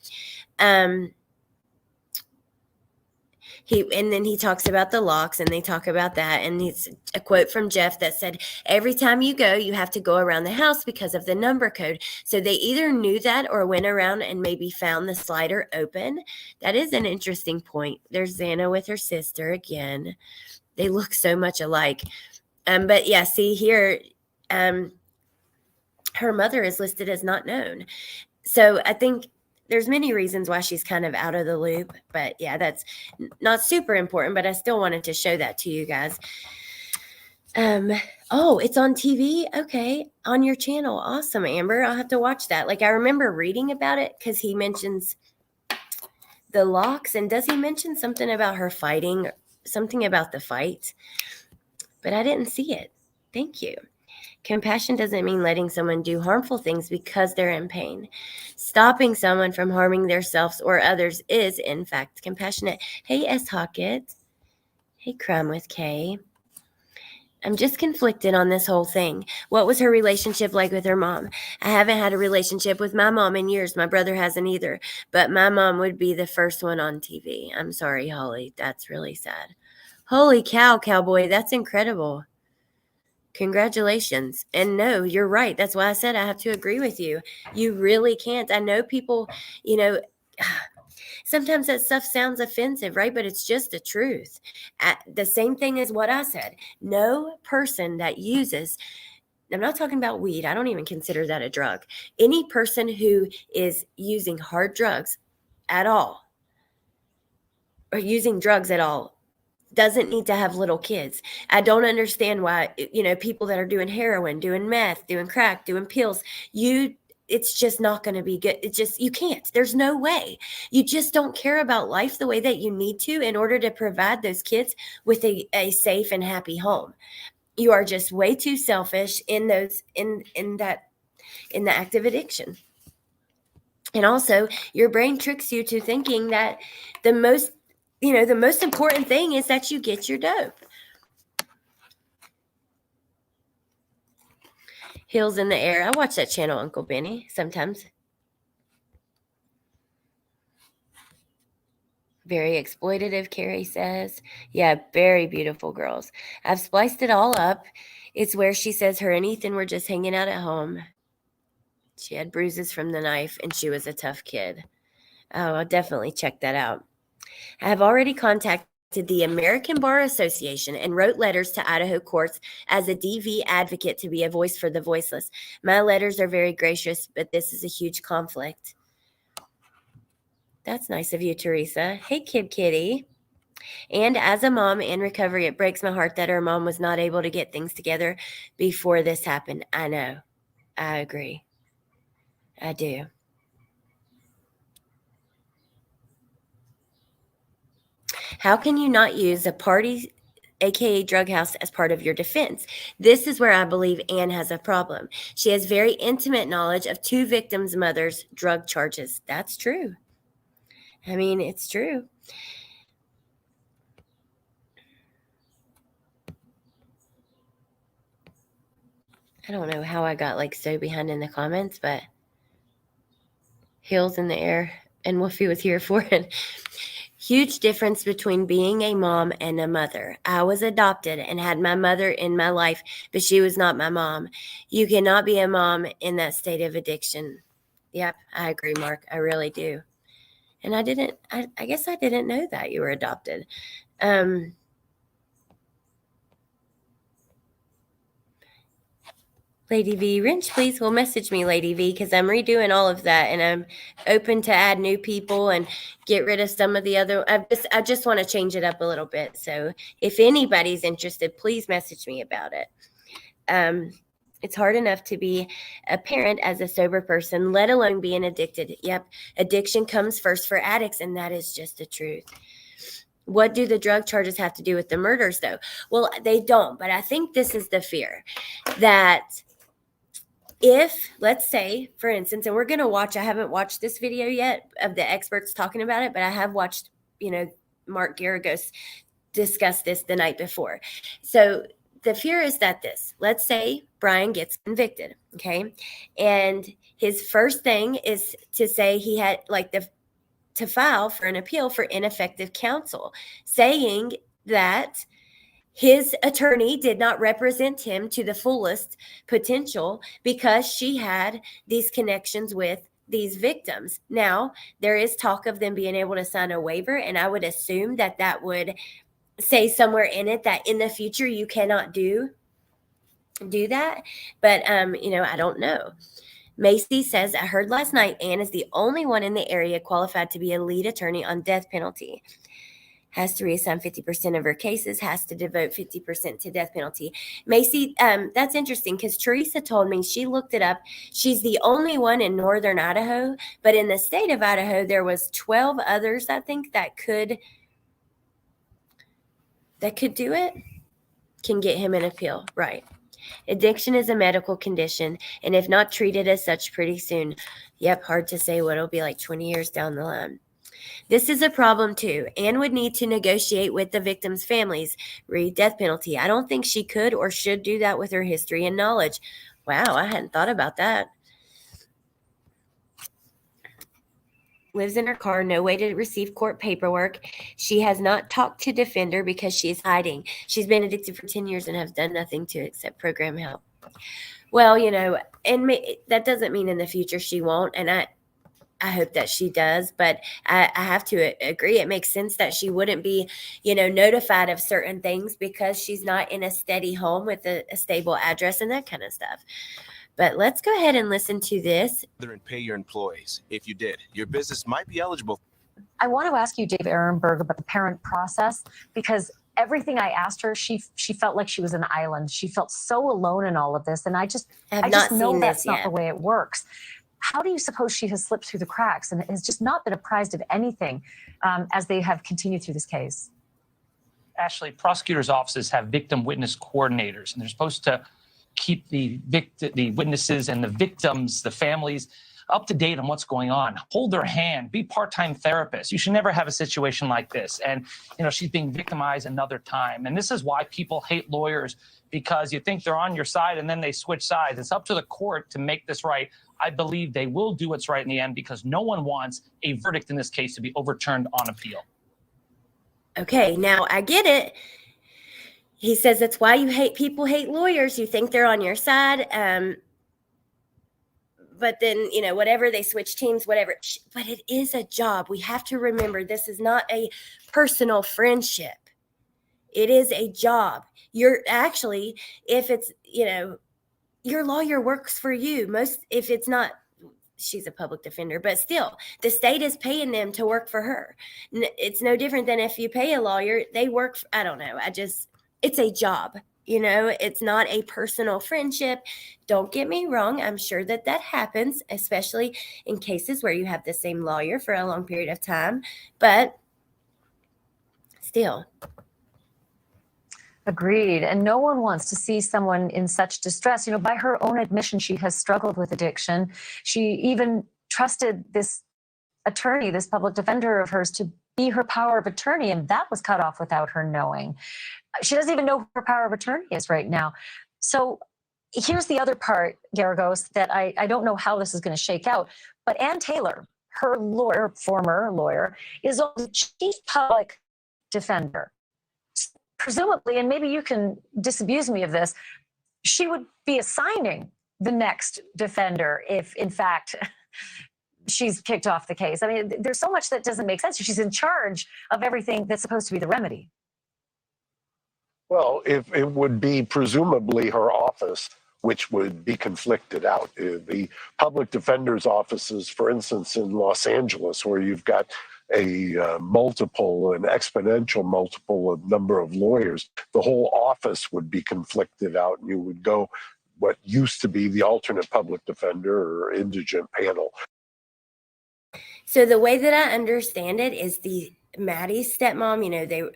And then he talks about the locks, and they talk about that. And it's a quote from Jeff that said, every time you go, you have to go around the house because of the number code. So they either knew that or went around and maybe found the slider open. That is an interesting point. There's Zanna with her sister again. They look so much alike. But yeah, see here, her mother is listed as not known. So I think there's many reasons why she's kind of out of the loop. But yeah, that's not super important, but I still wanted to show that to you guys. Oh, it's on TV? Okay, on your channel. Awesome, Amber. I'll have to watch that. Like, I remember reading about it because he mentions the locks. And does he mention something about her fighting? Something about the fight? But I didn't see it. Thank you. Compassion doesn't mean letting someone do harmful things because they're in pain. Stopping someone from harming themselves or others is, in fact, compassionate. Hey, S. Hockett. Hey, Crumb with K. I'm just conflicted on this whole thing. What was her relationship like with her mom? I haven't had a relationship with my mom in years. My brother hasn't either. But my mom would be the first one on TV. I'm sorry, Holly. That's really sad. Holy cow, cowboy. That's incredible. Congratulations. And no, you're right. That's why I said I have to agree with you. You really can't. I know people, sometimes that stuff sounds offensive, right? But it's just the truth. The same thing as what I said. No person that uses, I'm not talking about weed. I don't even consider that a drug. Any person who is using hard drugs at all, or using drugs at all, doesn't need to have little kids. I don't understand why, people that are doing heroin, doing meth, doing crack, doing pills, it's just not going to be good. You can't. There's no way. You just don't care about life the way that you need to in order to provide those kids with a safe and happy home. You are just way too selfish in the act of addiction. And also, your brain tricks you to thinking that the most important thing is that you get your dope. Hills in the Air. I watch that channel, Uncle Benny, sometimes. Very exploitative, Carrie says. Yeah, very beautiful girls. I've spliced it all up. It's where she says her and Ethan were just hanging out at home. She had bruises from the knife, and she was a tough kid. Oh, I'll definitely check that out. I have already contacted the American Bar Association and wrote letters to Idaho courts as a DV advocate to be a voice for the voiceless. My letters are very gracious, but this is a huge conflict. That's nice of you, Teresa. Hey, Kid Kitty. And as a mom in recovery, it breaks my heart that her mom was not able to get things together before this happened. I know. I agree. I do. How can you not use a party, aka drug house, as part of your defense? This is where I believe Anne has a problem. She has very intimate knowledge of two victims' mothers' drug charges. That's true. I mean, it's true. I don't know how I got so behind in the comments, but Hills in the Air and Woofy was here for it. Huge difference between being a mom and a mother. I was adopted and had my mother in my life, but she was not my mom. You cannot be a mom in that state of addiction. Yep, I agree, Mark. I really do. And I guess I didn't know that you were adopted. Lady V, Wrench, please will message me, Lady V, because I'm redoing all of that, and I'm open to add new people and get rid of some of the other. I just want to change it up a little bit. So if anybody's interested, please message me about it. It's hard enough to be a parent as a sober person, let alone being addicted. Yep, addiction comes first for addicts, and that is just the truth. What do the drug charges have to do with the murders, though? Well, they don't, but I think this is the fear that if, let's say, for instance, and we're going to watch, I haven't watched this video yet of the experts talking about it, but I have watched, Mark Garagos discuss this the night before. So the fear is that let's say Brian gets convicted, okay? And his first thing is to say he had to file for an appeal for ineffective counsel, saying that his attorney did not represent him to the fullest potential because she had these connections with these victims. Now, there is talk of them being able to sign a waiver, and I would assume that that would say somewhere in it that in the future you cannot do that. But, I don't know. Macy says, I heard last night Anne is the only one in the area qualified to be a lead attorney on death penalty. Has to reassign 50% of her cases, has to devote 50% to death penalty. Macy, that's interesting because Teresa told me, she looked it up. She's the only one in northern Idaho, but in the state of Idaho, there was 12 others, I think, that could do it, can get him an appeal. Right. Addiction is a medical condition, and if not treated as such pretty soon, yep, hard to say what it'll be like 20 years down the line. This is a problem too. Anne would need to negotiate with the victims' families, read death penalty. I don't think she could or should do that with her history and knowledge. Wow, I hadn't thought about that. Lives in her car, no way to receive court paperwork. She has not talked to defender because she is hiding. She's been addicted for 10 years and has done nothing to accept program help. Well, and that doesn't mean in the future she won't, and I hope that she does, but I have to agree. It makes sense that she wouldn't be, notified of certain things because she's not in a steady home with a stable address and that kind of stuff. But let's go ahead and listen to this. And pay your employees. If you did, your business might be eligible. I want to ask you, Dave Ehrenberg, about the parent process, because everything I asked her, she felt like she was an island. She felt so alone in all of this. And I just know that's not the way it works. How do you suppose she has slipped through the cracks and has just not been apprised of anything as they have continued through this case? Ashley, prosecutors' offices have victim witness coordinators, and they're supposed to keep the witnesses and the victims, the families, up to date on what's going on. Hold their hand, be part-time therapists. You should never have a situation like this. And, she's being victimized another time. And this is why people hate lawyers, because you think they're on your side and then they switch sides. It's up to the court to make this right. I believe they will do what's right in the end because no one wants a verdict in this case to be overturned on appeal. Okay, now I get it. He says that's why people hate lawyers. You think they're on your side. But then, whatever, they switch teams, whatever. But it is a job. We have to remember this is not a personal friendship. It is a job. You're actually, if it's, your lawyer works for you. If it's not, she's a public defender, but still, the state is paying them to work for her. It's no different than if you pay a lawyer, they work, I don't know. It's a job. It's not a personal friendship. Don't get me wrong. I'm sure that happens, especially in cases where you have the same lawyer for a long period of time. But still. Agreed. And no one wants to see someone in such distress. By her own admission, she has struggled with addiction. She even trusted this attorney, this public defender of hers, to be her power of attorney, and that was cut off without her knowing. She doesn't even know who her power of attorney is right now. So here's the other part, Garagos, that I don't know how this is going to shake out, but Ann Taylor, her lawyer, former lawyer, is the chief public defender. Presumably, and maybe you can disabuse me of this, she would be assigning the next defender if, in fact, she's kicked off the case. I mean, there's so much that doesn't make sense. She's in charge of everything that's supposed to be the remedy. Well, if it would be presumably her office, which would be conflicted out. The public defender's offices, for instance, in Los Angeles, where you've got an exponential multiple of number of lawyers, the whole office would be conflicted out, and you would go what used to be the alternate public defender or indigent panel. So the way that I understand it is Maddie's stepmom,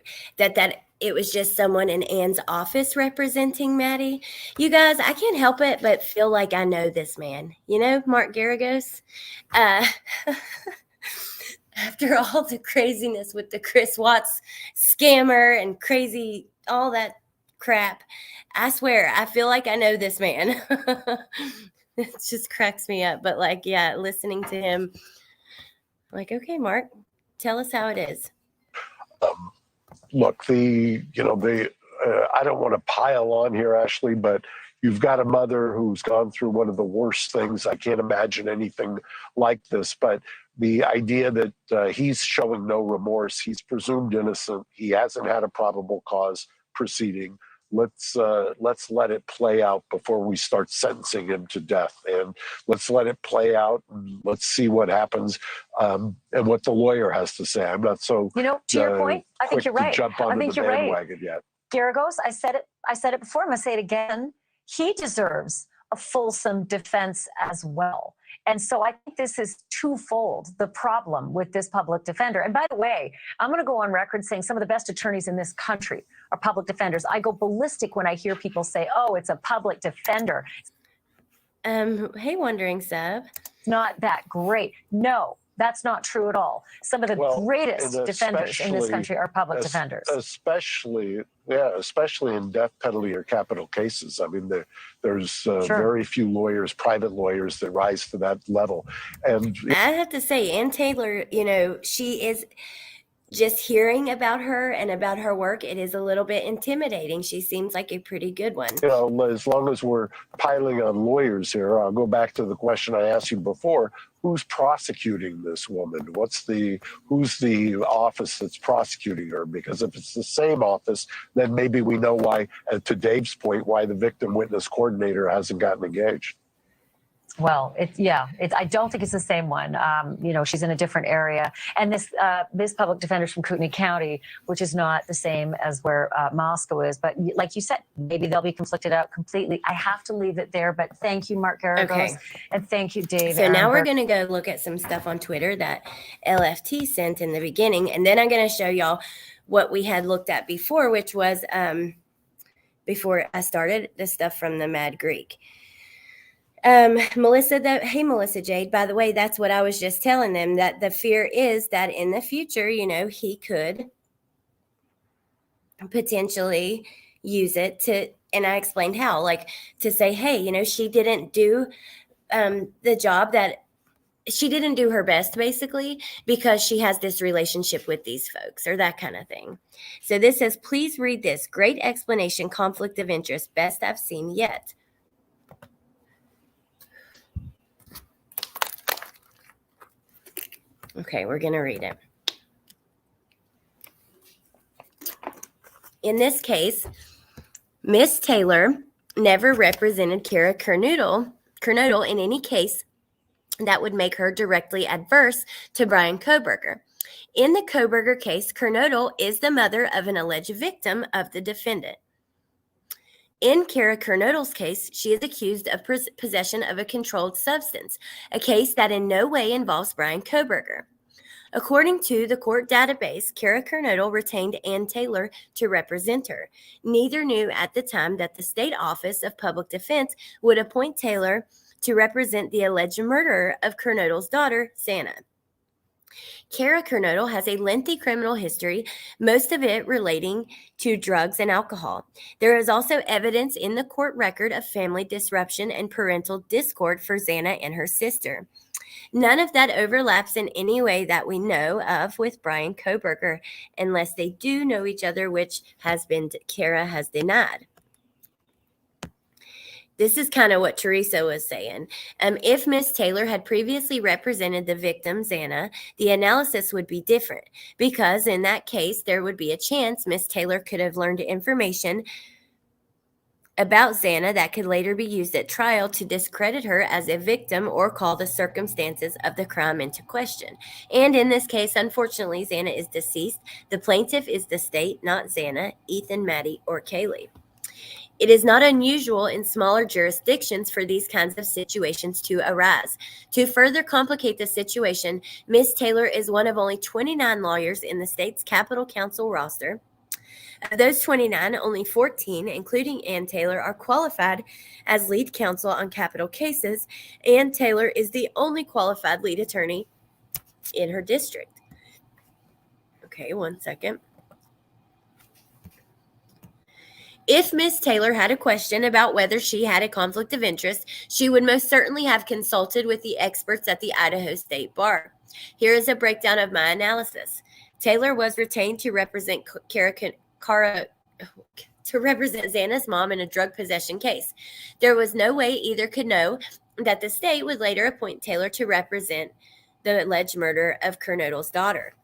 it was just someone in Ann's office representing Maddie. You guys, I can't help it but feel like I know this man. Mark Garagos. After all the craziness with the Chris Watts scammer and crazy, all that crap, I swear, I feel like I know this man. It just cracks me up. But listening to him, okay, Mark, Tell us how it is. Look, I don't want to pile on here, Ashley, but you've got a mother who's gone through one of the worst things. I can't imagine anything like this, but the idea that he's showing no remorse, he's presumed innocent, he hasn't had a probable cause proceeding. Let's let it play out before we start sentencing him to death, and let's let it play out and let's see what happens and what the lawyer has to say. I'm not so to your point. I think you're right. Jump onto the bandwagon yet. Garagos, I said it before. I'm going to say it again. He deserves a fulsome defense as well. And so I think this is twofold, the problem with this public defender. And by the way, I'm going to go on record saying some of the best attorneys in this country are public defenders. I go ballistic when I hear people say, oh, it's a public defender. Hey, Wondering Sub. It's not that great. No, that's not true at all. Some of the greatest defenders in this country are public defenders. Especially in death penalty or capital cases. I mean, there's very few lawyers, private lawyers, that rise to that level. And I have to say, Ann Taylor, she is, just hearing about her and about her work, it is a little bit intimidating. She seems like a pretty good one. As long as we're piling on lawyers here, I'll go back to the question I asked you before. Who's prosecuting this woman? Who's the office that's prosecuting her? Because if it's the same office, then maybe we know why, to Dave's point, why the victim witness coordinator hasn't gotten engaged. Well, I don't think it's the same one. She's in a different area. And this public defender's from Kootenai County, which is not the same as where Moscow is. But like you said, maybe they'll be conflicted out completely. I have to leave it there. But thank you, Mark Garagos. Okay. And thank you, Dave. So now we're going to go look at some stuff on Twitter that LFT sent in the beginning. And then I'm going to show y'all what we had looked at before, which was before I started the stuff from the Mad Greek. Hey, Melissa Jade, by the way, that's what I was just telling them, that the fear is that in the future, he could potentially use it to, and I explained how, like to say, hey, she didn't do the job that she didn't do her best, basically, because she has this relationship with these folks or that kind of thing. So this says, please read this. Great explanation, conflict of interest, best I've seen yet. Okay, we're going to read it. In this case, Miss Taylor never represented Kara Kernodle in any case that would make her directly adverse to Brian Kohberger. In the Kohberger case, Kernodle is the mother of an alleged victim of the defendant. In Kara Kernodle's case, she is accused of possession of a controlled substance, a case that in no way involves Brian Kohberger. According to the court database, Kara Kernodle retained Ann Taylor to represent her. Neither knew at the time that the State Office of Public Defense would appoint Taylor to represent the alleged murderer of Kernodle's daughter, Zanna. Kara Kernodle has a lengthy criminal history, most of it relating to drugs and alcohol. There is also evidence in the court record of family disruption and parental discord for Zanna and her sister. None of that overlaps in any way that we know of with Brian Kohberger, unless they do know each other, which Kara has denied. This is kind of what Teresa was saying. If Miss Taylor had previously represented the victim, Zanna, the analysis would be different, because in that case, there would be a chance Miss Taylor could have learned information about Zanna that could later be used at trial to discredit her as a victim or call the circumstances of the crime into question. And in this case, unfortunately, Zanna is deceased. The plaintiff is the state, not Zanna, Ethan, Maddie, or Kaylee. It is not unusual in smaller jurisdictions for these kinds of situations to arise. To further complicate the situation, Ms. Taylor is one of only 29 lawyers in the state's Capital Council roster. Of those 29, only 14, including Ann Taylor, are qualified as lead counsel on capital cases. Ann Taylor is the only qualified lead attorney in her district. Okay, one second. If Miss Taylor had a question about whether she had a conflict of interest, she would most certainly have consulted with the experts at the Idaho State Bar. Here is a breakdown of my analysis. Taylor was retained to represent Zanna's mom in a drug possession case. There was no way either could know that the state would later appoint Taylor to represent the alleged murder of Kernodles' daughter.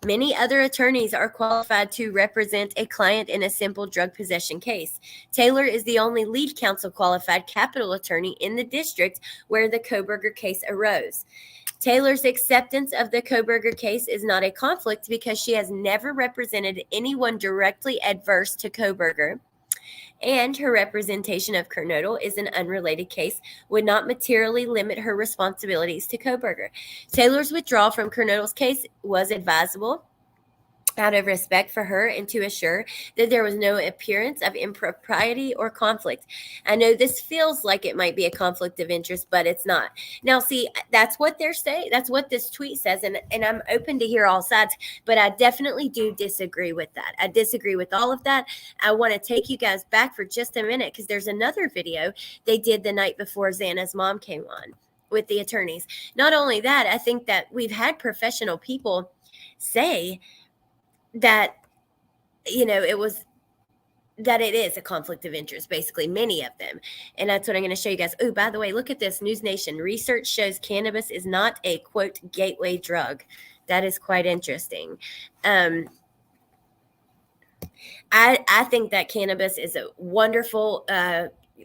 Many other attorneys are qualified to represent a client in a simple drug possession case. Taylor is the only lead counsel qualified capital attorney in the district where the Kohberger case arose. Taylor's acceptance of the Kohberger case is not a conflict because she has never represented anyone directly adverse to Kohberger, and her representation of Kernodle is an unrelated case, would not materially limit her responsibilities to Kohberger. Taylor's withdrawal from Kernodle's case was advisable out of respect for her and to assure that there was no appearance of impropriety or conflict. I know this feels like it might be a conflict of interest, but it's not. Now, see, that's what they're saying. That's what this tweet says, and I'm open to hear all sides, but I definitely do disagree with that. I disagree with all of that. I want to take you guys back for just a minute because there's another video they did the night before Zanna's mom came on with the attorneys. Not only that, I think that we've had professional people say that, you know, it is a conflict of interest, basically, many of them. And that's what I'm going to show you guys. Oh, by the way, look at this. News Nation. Research shows cannabis is not a, quote, gateway drug. That is quite interesting. I think that cannabis is a wonderful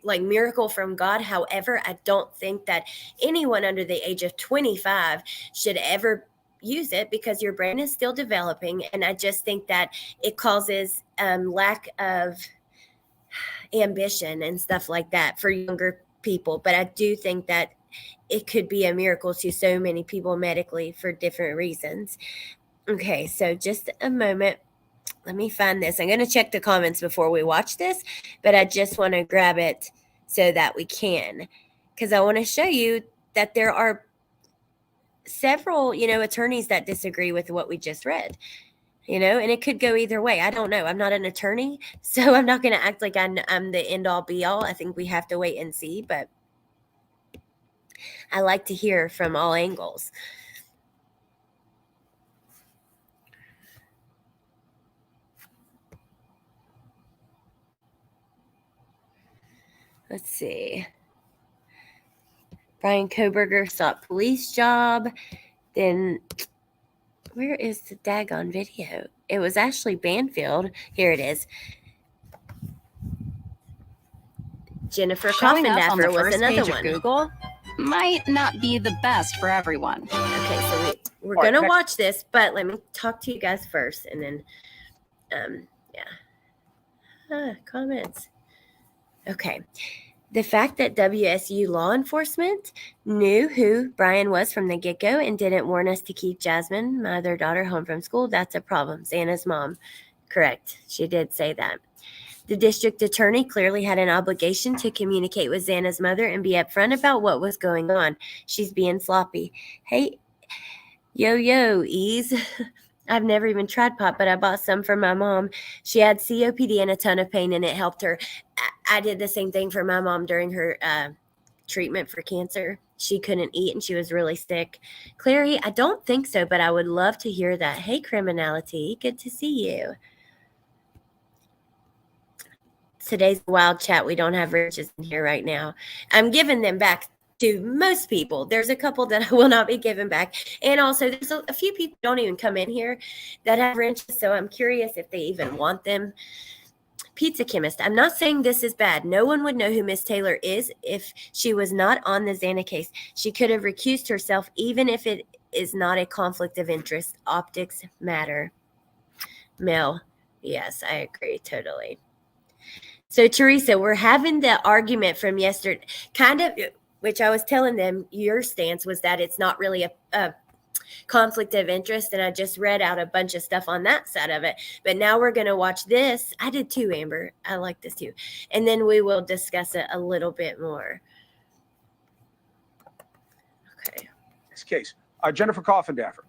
miracle from God. However, I don't think that anyone under the age of 25 should ever use it because your brain is still developing, and I just think that it causes lack of ambition and stuff like that for younger people. But I do think that it could be a miracle to so many people medically for different reasons. Okay, so just a moment. Let me find this. I'm going to check the comments before we watch this, but I just want to grab it so that we can, because I want to show you that there are several, attorneys that disagree with what we just read, and it could go either way. I don't know. I'm not an attorney, so I'm not going to act like I'm the end all be all. I think we have to wait and see, but I like to hear from all angles. Let's see. Brian Kohberger sought police job. Then where is the daggone video? It was Ashley Banfield. Here it is. Jennifer Coffindaffer was another one. Google might not be the best for everyone. Okay, so we're going to watch this, but let me talk to you guys first, and then, comments. Okay. The fact that WSU law enforcement knew who Brian was from the get-go and didn't warn us to keep Jasmine, my other daughter, home from school, that's a problem. Zanna's mom. Correct. She did say that. The district attorney clearly had an obligation to communicate with Zanna's mother and be upfront about what was going on. She's being sloppy. Hey, Ease. I've never even tried pot, but I bought some for my mom. She had COPD and a ton of pain, and it helped her. I did the same thing for my mom during her treatment for cancer. She couldn't eat, and she was really sick. Clary, I don't think so, but I would love to hear that. Hey, Criminality, good to see you. Today's wild chat. We don't have riches in here right now. I'm giving them back to most people. There's a couple that I will not be giving back. And also there's a few people who don't even come in here that have wrenches. So I'm curious if they even want them. Pizza Chemist. I'm not saying this is bad. No one would know who Miss Taylor is if she was not on the Zanna case. She could have recused herself even if it is not a conflict of interest. Optics matter. Mel. Yes, I agree totally. So Teresa, we're having the argument from yesterday, kind of, which I was telling them your stance was that it's not really a conflict of interest. And I just read out a bunch of stuff on that side of it. But now we're going to watch this. I did too, Amber. I like this too. And then we will discuss it a little bit more. Okay. This case. Jennifer Coffindaffer,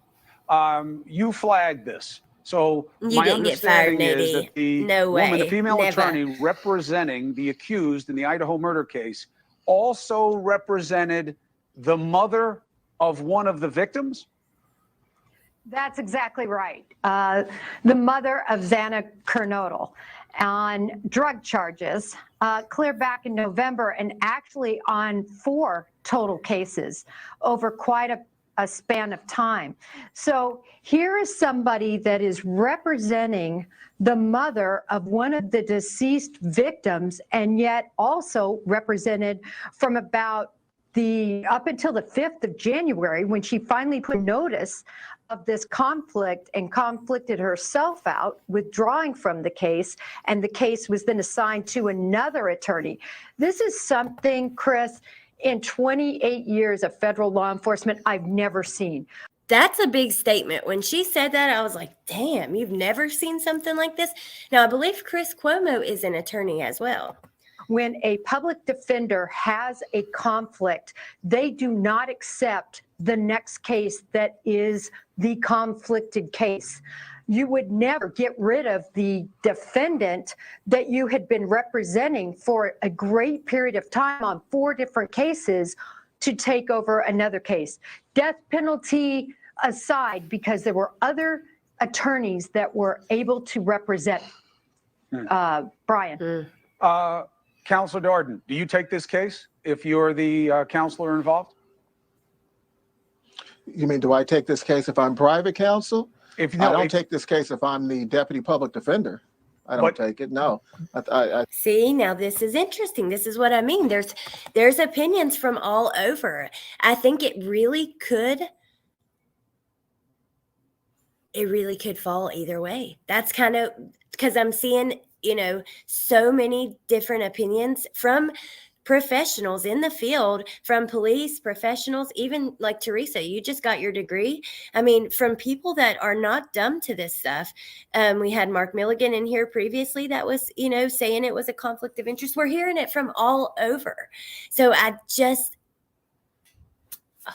you flagged this. So You my didn't get fired, understanding is Nitty. that the No woman, way. the female Never. attorney representing the accused in the Idaho murder case, also represented the mother of one of the victims? That's exactly right. The mother of Zanna Kernodle on drug charges, clear back in November, and actually on 4 total cases over quite a span of time. So here is somebody that is representing the mother of one of the deceased victims, and yet also represented from about up until the 5th of January, when she finally put notice of this conflict and conflicted herself out, withdrawing from the case, and the case was then assigned to another attorney. This is something, Chris, in 28 years of federal law enforcement, I've never seen. That's a big statement. When she said that, I was like, damn, you've never seen something like this? Now, I believe Chris Cuomo is an attorney as well. When a public defender has a conflict, they do not accept the next case that is the conflicted case. You would never get rid of the defendant that you had been representing for a great period of time on 4 different cases to take over another case. Death penalty aside, because there were other attorneys that were able to represent Brian. Counselor Darden, do you take this case if you're the counselor involved? You mean, do I take this case if I'm private counsel? I don't take this case if I'm the deputy public defender. I don't take it. No. See, now this is interesting. This is what I mean. There's opinions from all over. I think it really could fall either way. That's kind of because I'm seeing, so many different opinions from professionals in the field, from police professionals, even like Teresa, you just got your degree. I mean, from people that are not dumb to this stuff. We had Mark Milligan in here previously that was, saying it was a conflict of interest. We're hearing it from all over. So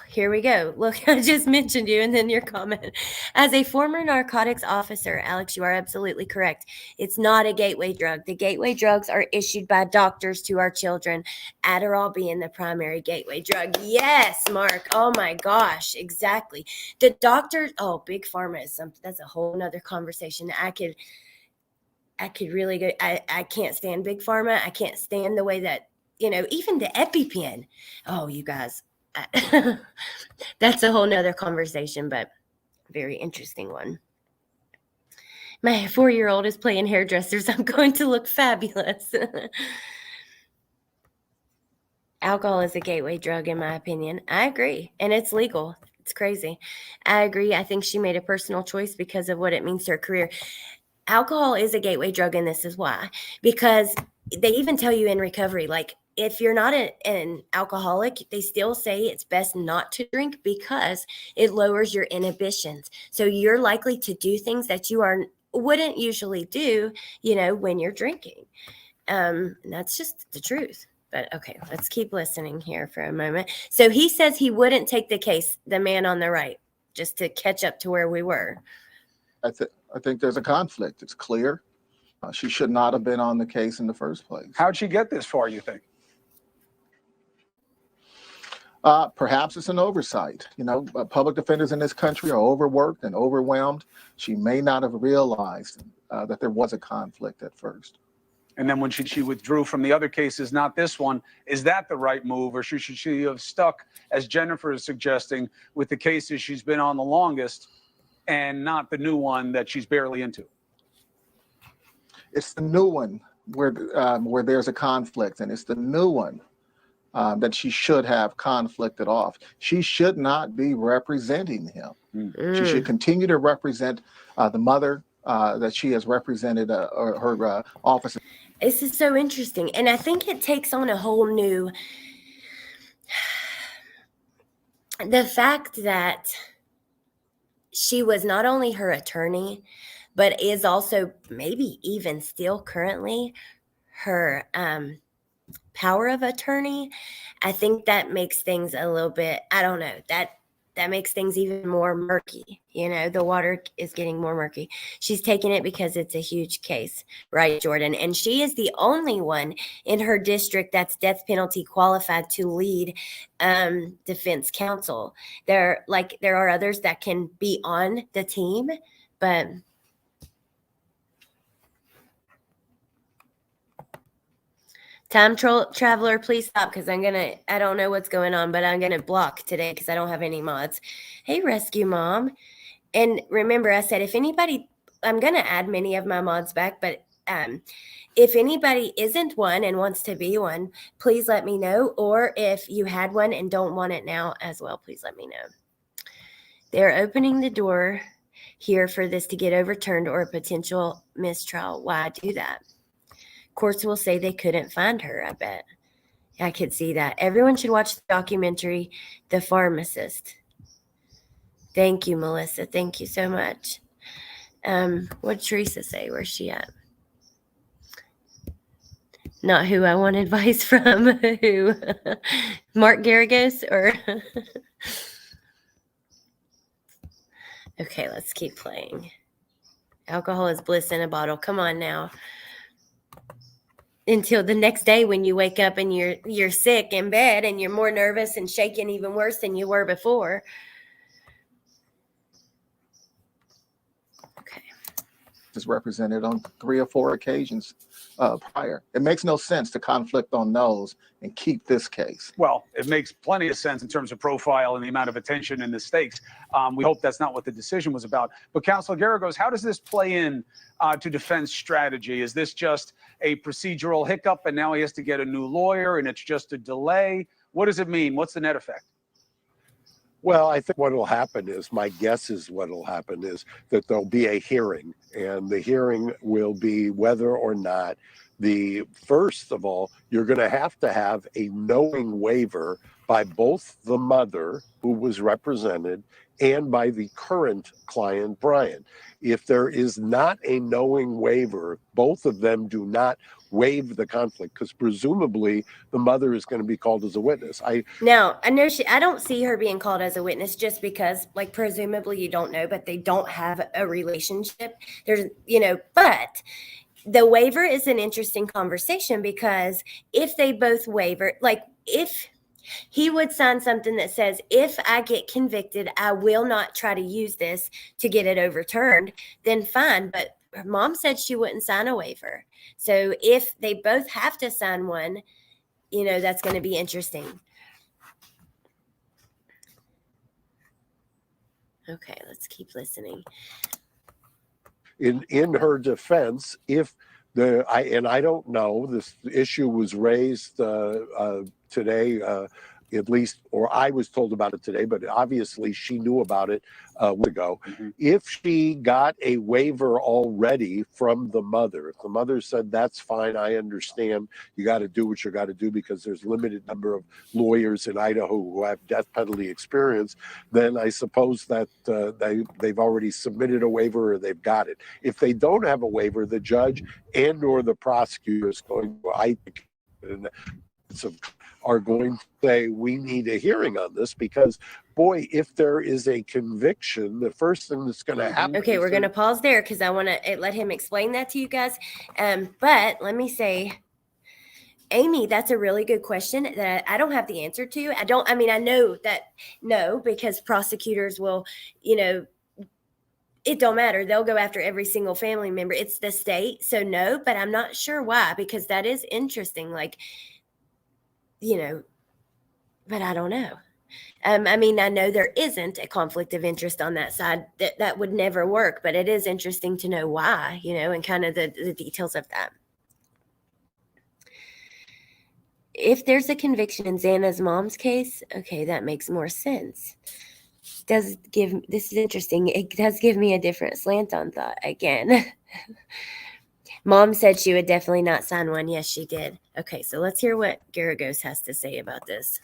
here we go. Look, I just mentioned you and then your comment. As a former narcotics officer, Alex, you are absolutely correct. It's not a gateway drug. The gateway drugs are issued by doctors to our children, Adderall being the primary gateway drug. Yes, Mark. Oh my gosh, exactly. The doctors, big pharma is something, that's a whole nother conversation. I could really go, I can't stand big pharma. I can't stand the way that, even the EpiPen. Oh, you guys. That's a whole nother conversation, but very interesting one. My 4-year-old is playing hairdressers. I'm going to look fabulous. Alcohol is a gateway drug, in my opinion. I agree. And it's legal. It's crazy. I agree. I think she made a personal choice because of what it means to her career. Alcohol is a gateway drug, and this is why. Because they even tell you in recovery, like, if you're not an alcoholic, they still say it's best not to drink because it lowers your inhibitions. So you're likely to do things that you wouldn't usually do, when you're drinking. And that's just the truth. But okay, let's keep listening here for a moment. So he says he wouldn't take the case, the man on the right, just to catch up to where we were. I think there's a conflict. It's clear. She should not have been on the case in the first place. How'd she get this far, you think? Perhaps it's an oversight. Public defenders in this country are overworked and overwhelmed. She may not have realized that there was a conflict at first. And then when she withdrew from the other cases, not this one, is that the right move? Or should she have stuck, as Jennifer is suggesting, with the cases she's been on the longest and not the new one that she's barely into? It's the new one where there's a conflict, and it's the new one that she should have conflicted off. She should not be representing him. She should continue to represent the mother that she has represented her office. This is so interesting. And I think it takes on a whole new, the fact that she was not only her attorney, but is also maybe even still currently her power of attorney. I think that makes things a little bit, I don't know, that makes things even more murky. You know, the water is getting more murky. She's taking it because it's a huge case, right, Jordan? And she is the only one in her district that's death penalty qualified to lead defense counsel. There are others that can be on the team, but time traveler, please stop, because I don't know what's going on, but I'm going to block today because I don't have any mods. Hey, Rescue Mom. And remember, I said, if anybody, I'm going to add many of my mods back, but if anybody isn't one and wants to be one, please let me know. Or if you had one and don't want it now as well, please let me know. They're opening the door here for this to get overturned or a potential mistrial. Why do that? Courts will say they couldn't find her, I bet. I could see that. Everyone should watch the documentary, The Pharmacist. Thank you, Melissa. Thank you so much. What did Teresa say? Where's she at? Not who I want advice from. Who? Mark Garagos or... Okay, let's keep playing. Alcohol is bliss in a bottle. Come on now. Until the next day when you wake up and you're sick in bed and you're more nervous and shaking even worse than you were before. Okay. Is represented on 3 or 4 occasions prior. It makes no sense to conflict on those and keep this case. Well, it makes plenty of sense in terms of profile and the amount of attention and the stakes. We hope that's not what the decision was about. But Counselor Garagos, how does this play in to defense strategy? Is this just a procedural hiccup and now he has to get a new lawyer and it's just a delay? What does it mean? What's the net effect? Well, I think what will happen is, my guess is what will happen is that there'll be a hearing, and the hearing will be whether or not first of all, you're going to have a knowing waiver by both the mother who was represented and by the current client, Brian. If there is not a knowing waiver, both of them do not waive the conflict, because presumably the mother is going to be called as a witness. No, I know I don't see her being called as a witness just because, like, presumably you don't know, but they don't have a relationship. There's, but the waiver is an interesting conversation, because if they both waiver, like if he would sign something that says, if I get convicted, I will not try to use this to get it overturned, then fine. But her mom said she wouldn't sign a waiver. So if they both have to sign one, that's going to be interesting. Okay, let's keep listening. In her defense, if I don't know, this issue was raised today, at least, or I was told about it today, but obviously she knew about it a week ago. Mm-hmm. If she got a waiver already from the mother, if the mother said, that's fine, I understand, you got to do what you got to do because there's a limited number of lawyers in Idaho who have death penalty experience, then I suppose that they've already submitted a waiver or they've got it. If they don't have a waiver, the judge and or the prosecutor is going to, I think, are going to say, we need a hearing on this, because boy, if there is a conviction, the first thing that's going to happen. Okay, we're going to pause there because I want to let him explain that to you guys. But let me say, Amy, that's a really good question that I don't have the answer to. I know that no, because prosecutors will, it don't matter. They'll go after every single family member. It's the state. So no, but I'm not sure why, because that is interesting. Like, but I don't know. I know there isn't a conflict of interest on that side. That would never work, but it is interesting to know why, and kind of the details of that. If there's a conviction in Zanna's mom's case, okay, that makes more sense. This is interesting. It does give me a different slant on thought again. Mom said she would definitely not sign one. Yes, she did. Okay, so let's hear what Garagos has to say about this.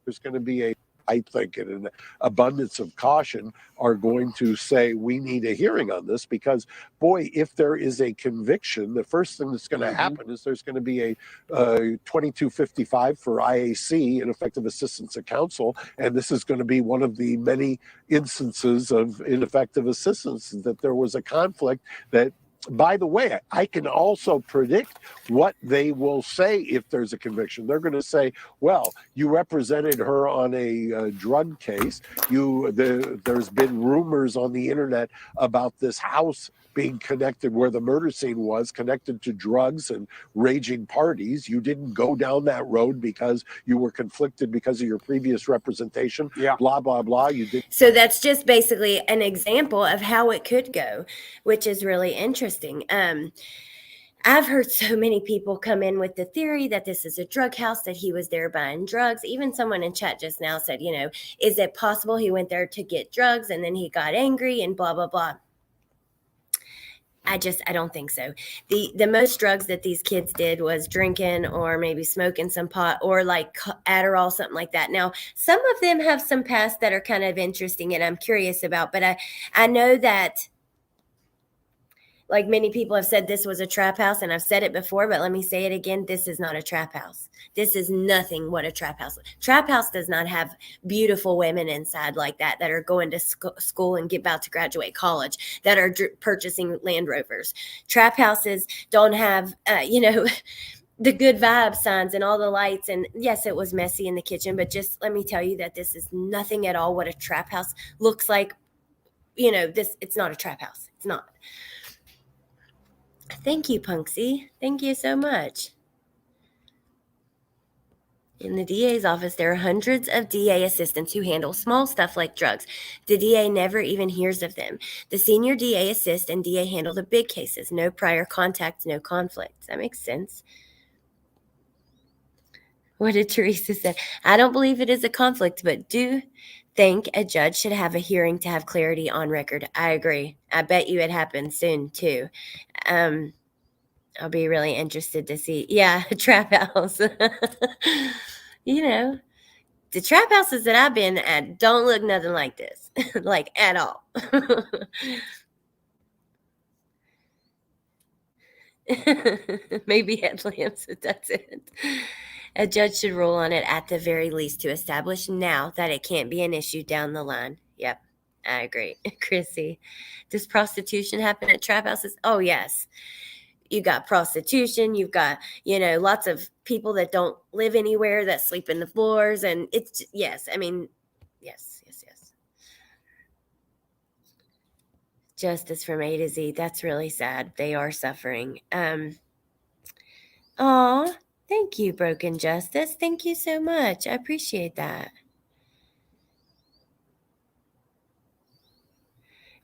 There's going to be I think, in an abundance of caution, are going to say we need a hearing on this because, boy, if there is a conviction, the first thing that's going to happen is there's going to be a 2255 for IAC, ineffective assistance of counsel, and this is going to be one of the many instances of ineffective assistance, that there was a conflict that, by the way, I can also predict what they will say if there's a conviction. They're going to say, well, you represented her on a drug case. There's been rumors on the internet about this house being connected, where the murder scene was connected to drugs and raging parties. You didn't go down that road because you were conflicted because of your previous representation. Yeah. Blah, blah, blah. You did. So that's just basically an example of how it could go, which is really interesting. I've heard so many people come in with the theory that this is a drug house, that he was there buying drugs. Even someone in chat just now said, is it possible he went there to get drugs and then he got angry and blah, blah, blah. I don't think so. The most drugs that these kids did was drinking or maybe smoking some pot or like Adderall, something like that. Now, some of them have some past that are kind of interesting and I'm curious about, but I know that, like many people have said, this was a trap house, and I've said it before, but let me say it again. This is not a trap house. This is nothing what a trap house. Trap house does not have beautiful women inside like that are going to school and about to graduate college, that are purchasing Land Rovers. Trap houses don't have, the good vibe signs and all the lights. And yes, it was messy in the kitchen, but just let me tell you that this is nothing at all what a trap house looks like. It's not a trap house. It's not. Thank you, Punksy. Thank you so much. In the DA's office, there are hundreds of DA assistants who handle small stuff like drugs. The DA never even hears of them. The senior DA assist and DA handle the big cases. No prior contacts, no conflicts. That makes sense. What did Teresa say? I don't believe it is a conflict, but do think a judge should have a hearing to have clarity on record. I agree. I bet you it happens soon, too. I'll be really interested to see. Yeah, trap house. The trap houses that I've been at don't look nothing like this, like at all. Maybe headlamps, but that's it. A judge should rule on it at the very least to establish now that it can't be an issue down the line. Yep, I agree. Chrissy, does prostitution happen at trap houses? Oh, yes. You got prostitution. You've got, lots of people that don't live anywhere that sleep in the floors. And it's, yes. I mean, yes. Justice from A to Z. That's really sad. They are suffering. Aw, thank you, Broken Justice. Thank you so much. I appreciate that.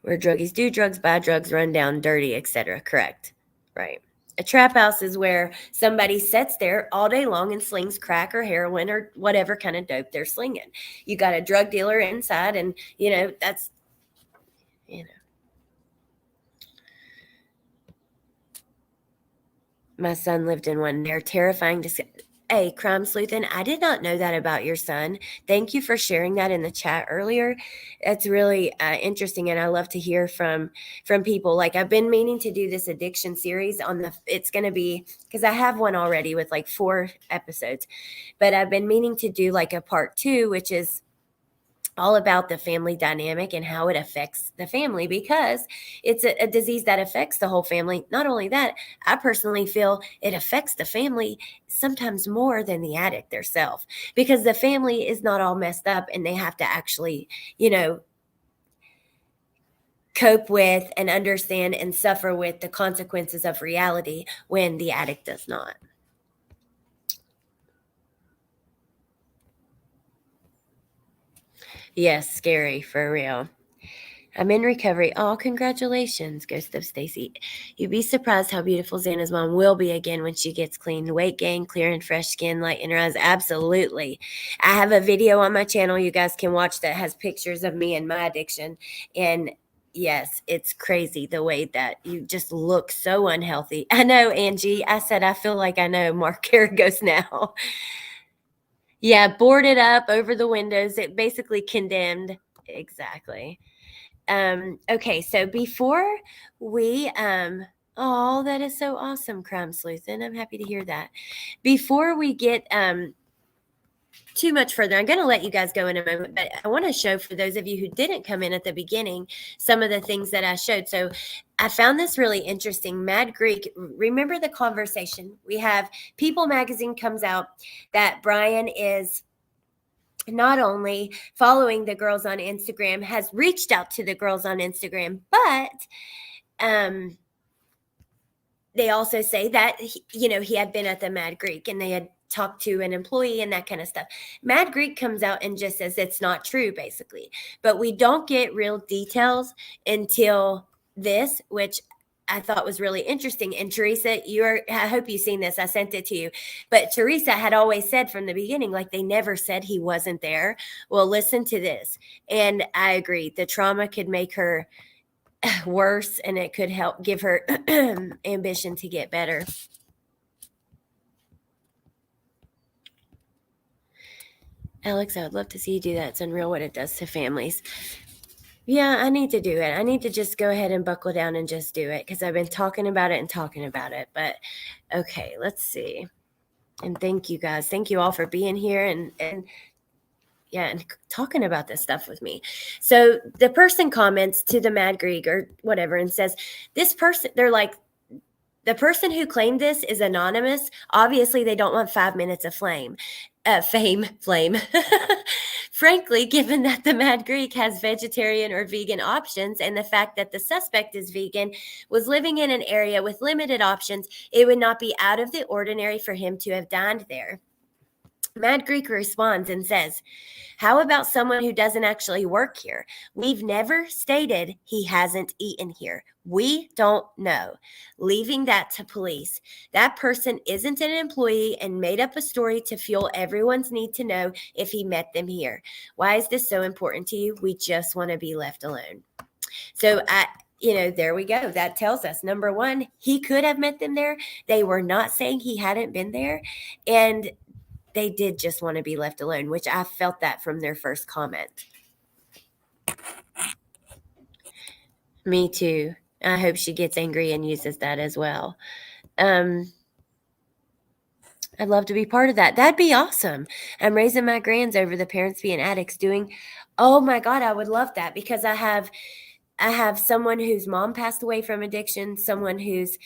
Where druggies do drugs, buy drugs, run down, dirty, etc. Correct. Right. A trap house is where somebody sits there all day long and slings crack or heroin or whatever kind of dope they're slinging. You got a drug dealer inside and, that's. My son lived in one. They're terrifying to see. Hey, Crime Sleuthin', I did not know that about your son. Thank you for sharing that in the chat earlier. It's really interesting, and I love to hear from people. Like, I've been meaning to do this addiction series it's going to be, because I have one already with like 4 episodes, but I've been meaning to do like a part 2, which is all about the family dynamic and how it affects the family, because it's a disease that affects the whole family. Not only that, I personally feel it affects the family sometimes more than the addict themselves, because the family is not all messed up and they have to actually, cope with and understand and suffer with the consequences of reality when the addict does not. Yes, scary, for real. I'm in recovery. Oh, congratulations, Ghost of Stacy. You'd be surprised how beautiful Zanna's mom will be again when she gets clean. Weight gain, clear and fresh skin, light in her eyes. Absolutely. I have a video on my channel you guys can watch that has pictures of me and my addiction. And yes, it's crazy the way that you just look so unhealthy. I know, Angie. I said I feel like I know Mark Caragos now. Yeah, boarded up over the windows. It basically condemned. Exactly. Okay, so before we oh, that is so awesome, Crime Sleuthin'. I'm happy to hear that. Before we get too much further, I'm going to let you guys go in a moment, but I want to show, for those of you who didn't come in at the beginning, some of the things that I showed. So I found this really interesting. Mad Greek, remember the conversation we have? People magazine comes out that Brian is not only following the girls on Instagram, has reached out to the girls on Instagram, but they also say that he had been at the Mad Greek and they had talked to an employee and that kind of stuff. Mad Greek comes out and just says it's not true, basically. But we don't get real details until this, which I thought was really interesting. And Teresa, I hope you've seen this. I sent it to you. But Teresa had always said from the beginning, like, they never said he wasn't there. Well, listen to this. And I agree. The trauma could make her worse, and it could help give her ambition to get better. Alex, I would love to see you do that. It's unreal what it does to families. Yeah, I need to do it. I need to just go ahead and buckle down and just do it, because I've been talking about it. But okay, let's see. And thank you guys. Thank you all for being here and talking about this stuff with me. So the person comments to the Mad Greek or whatever and says, this person, they're like, the person who claimed this is anonymous. Obviously, they don't want 5 minutes of fame. Frankly, given that the Mad Greek has vegetarian or vegan options, and the fact that the suspect is vegan, was living in an area with limited options, it would not be out of the ordinary for him to have dined there. Mad Greek responds and says, how about someone who doesn't actually work here? We've never stated he hasn't eaten here. We don't know. Leaving that to police. That person isn't an employee and made up a story to fuel everyone's need to know if he met them here. Why is this so important to you? We just want to be left alone. So there we go. That tells us, number one, he could have met them there. They were not saying he hadn't been there. And they did just want to be left alone, which I felt that from their first comment. Me too. I hope she gets angry and uses that as well. I'd love to be part of that. That'd be awesome. I'm raising my grands over the parents being addicts oh my God, I would love that, because I have someone whose mom passed away from addiction, someone whose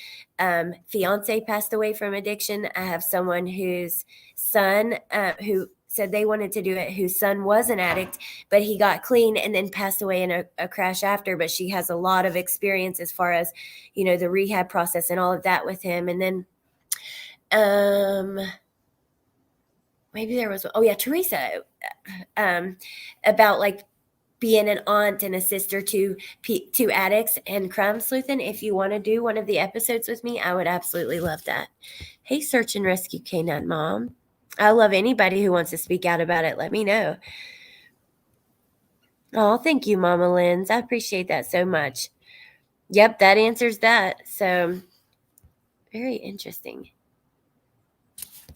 fiance passed away from addiction. I have someone whose son who said they wanted to do it, whose son was an addict, but he got clean and then passed away in a crash after. But she has a lot of experience as far as, the rehab process and all of that with him. And then maybe there was, Teresa, about like being an aunt and a sister to addicts and Crime Sleuthin'. If you want to do one of the episodes with me, I would absolutely love that. Hey, Search and Rescue Canine Mom. I love anybody who wants to speak out about it. Let me know. Oh, thank you, Mama Linz. I appreciate that so much. Yep, that answers that. So, very interesting.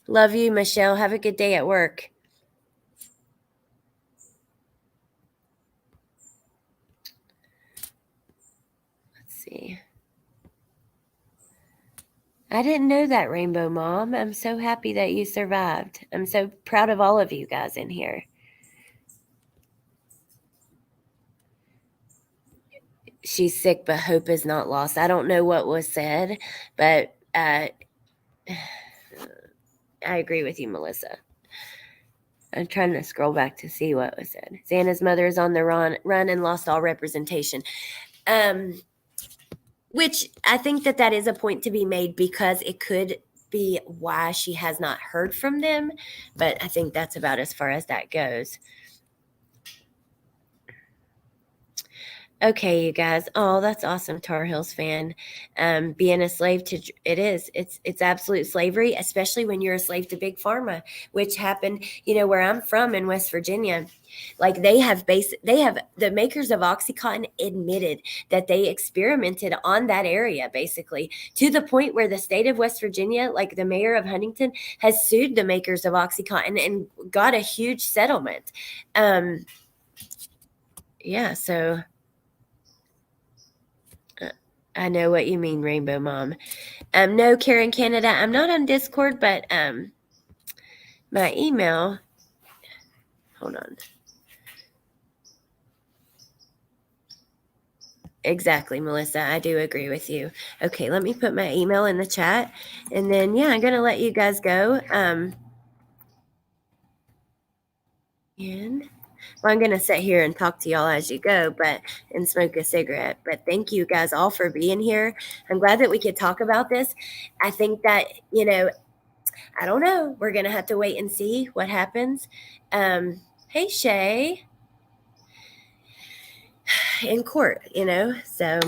Love you, Michelle. Have a good day at work. See. I didn't know that, Rainbow Mom. I'm so happy that you survived. I'm so proud of all of you guys in here. She's sick, but hope is not lost. I don't know what was said, but I agree with you, Melissa. I'm trying to scroll back to see what was said. Zanna's mother is on the run and lost all representation. Which I think that is a point to be made, because it could be why she has not heard from them. But I think that's about as far as that goes. Okay, you guys. Oh, that's awesome, Tar Heels fan. Being a slave to it's absolute slavery, especially when you're a slave to big pharma, which happened, where I'm from in West Virginia. Like they have the makers of OxyContin admitted that they experimented on that area basically to the point where the state of West Virginia, like the mayor of Huntington, has sued the makers of OxyContin and got a huge settlement. Yeah, so I know what you mean, Rainbow Mom. No, Karen Canada, I'm not on Discord, but my email. Hold on. Exactly, Melissa. I do agree with you. Okay, let me put my email in the chat, and then I'm gonna let you guys go. I'm gonna sit here and talk to y'all as you go, and smoke a cigarette. But thank you guys all for being here. I'm glad that we could talk about this. I think that I don't know. We're gonna have to wait and see what happens. Hey Shay, in court, so.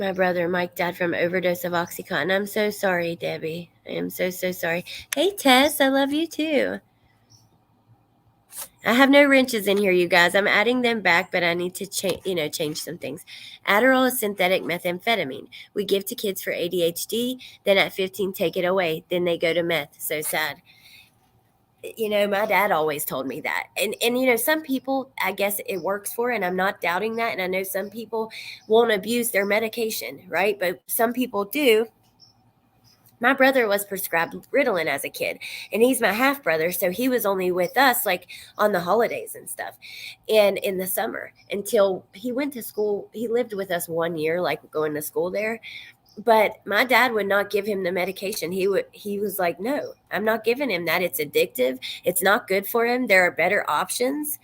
My brother Mike died from overdose of OxyContin. I'm so sorry, Debbie. I am so sorry. Hey Tess, I love you too. I have no wrenches in here, you guys. I'm adding them back, but I need to change some things. Adderall is synthetic methamphetamine. We give to kids for ADHD, then at 15 take it away. Then they go to meth. So sad. My dad always told me that. And some people, I guess it works for, and I'm not doubting that. And I know some people won't abuse their medication, right? But some people do. My brother was prescribed Ritalin as a kid, and he's my half brother. So he was only with us like on the holidays and stuff and in the summer until he went to school. He lived with us 1 year, like going to school there. But my dad would not give him the medication. He was like, no, I'm not giving him that. It's addictive. It's not good for him. There are better options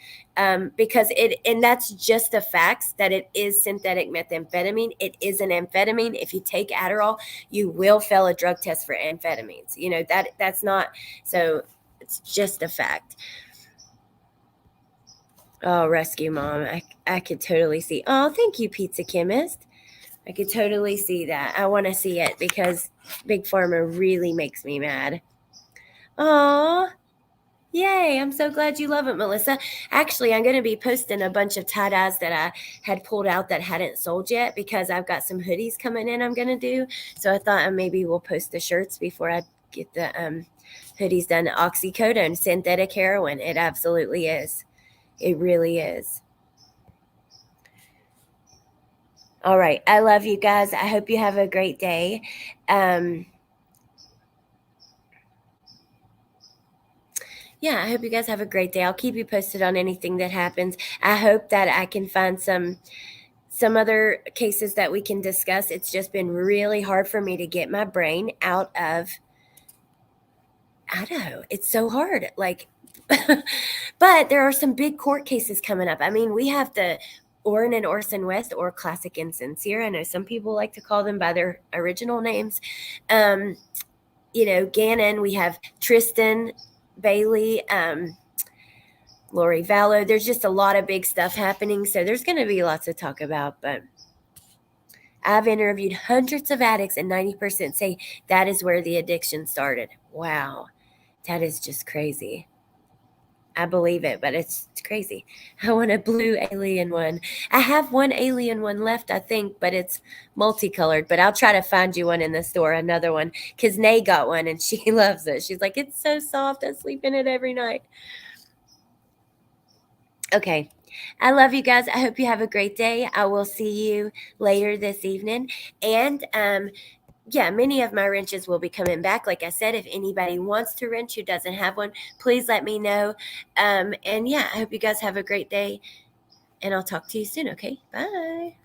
because and that's just the facts that it is synthetic methamphetamine. It is an amphetamine. If you take Adderall, you will fail a drug test for amphetamines. That's not, so it's just a fact. Oh, rescue mom. I could totally see. Oh, thank you, Pizza Chemist. I could totally see that. I want to see it because Big Pharma really makes me mad. Aw. Yay. I'm so glad you love it, Melissa. Actually, I'm going to be posting a bunch of tie-dyes that I had pulled out that hadn't sold yet because I've got some hoodies coming in I'm going to do. So I thought maybe we'll post the shirts before I get the hoodies done. Oxycodone, synthetic heroin. It absolutely is. It really is. All right. I love you guys. I hope you have a great day. I hope you guys have a great day. I'll keep you posted on anything that happens. I hope that I can find some other cases that we can discuss. It's just been really hard for me to get my brain out of Idaho. It's so hard. But there are some big court cases coming up. I mean, we have the Orrin and Orson West, or Classic and Sincere. I know some people like to call them by their original names. Gannon, we have Tristan Bailey, Lori Vallow. There's just a lot of big stuff happening. So there's going to be lots to talk about. But I've interviewed hundreds of addicts, and 90% say that is where the addiction started. Wow. That is just crazy. I believe it, but it's crazy. I want a blue alien one. I have one alien one left, I think, but it's multicolored. But I'll try to find you one in the store, another one, because Nay got one and she loves it. She's like, it's so soft. I sleep in it every night. Okay. I love you guys. I hope you have a great day. I will see you later this evening. And many of my wrenches will be coming back. Like I said, if anybody wants to wrench who doesn't have one, please let me know. I hope you guys have a great day, and I'll talk to you soon. Okay, bye.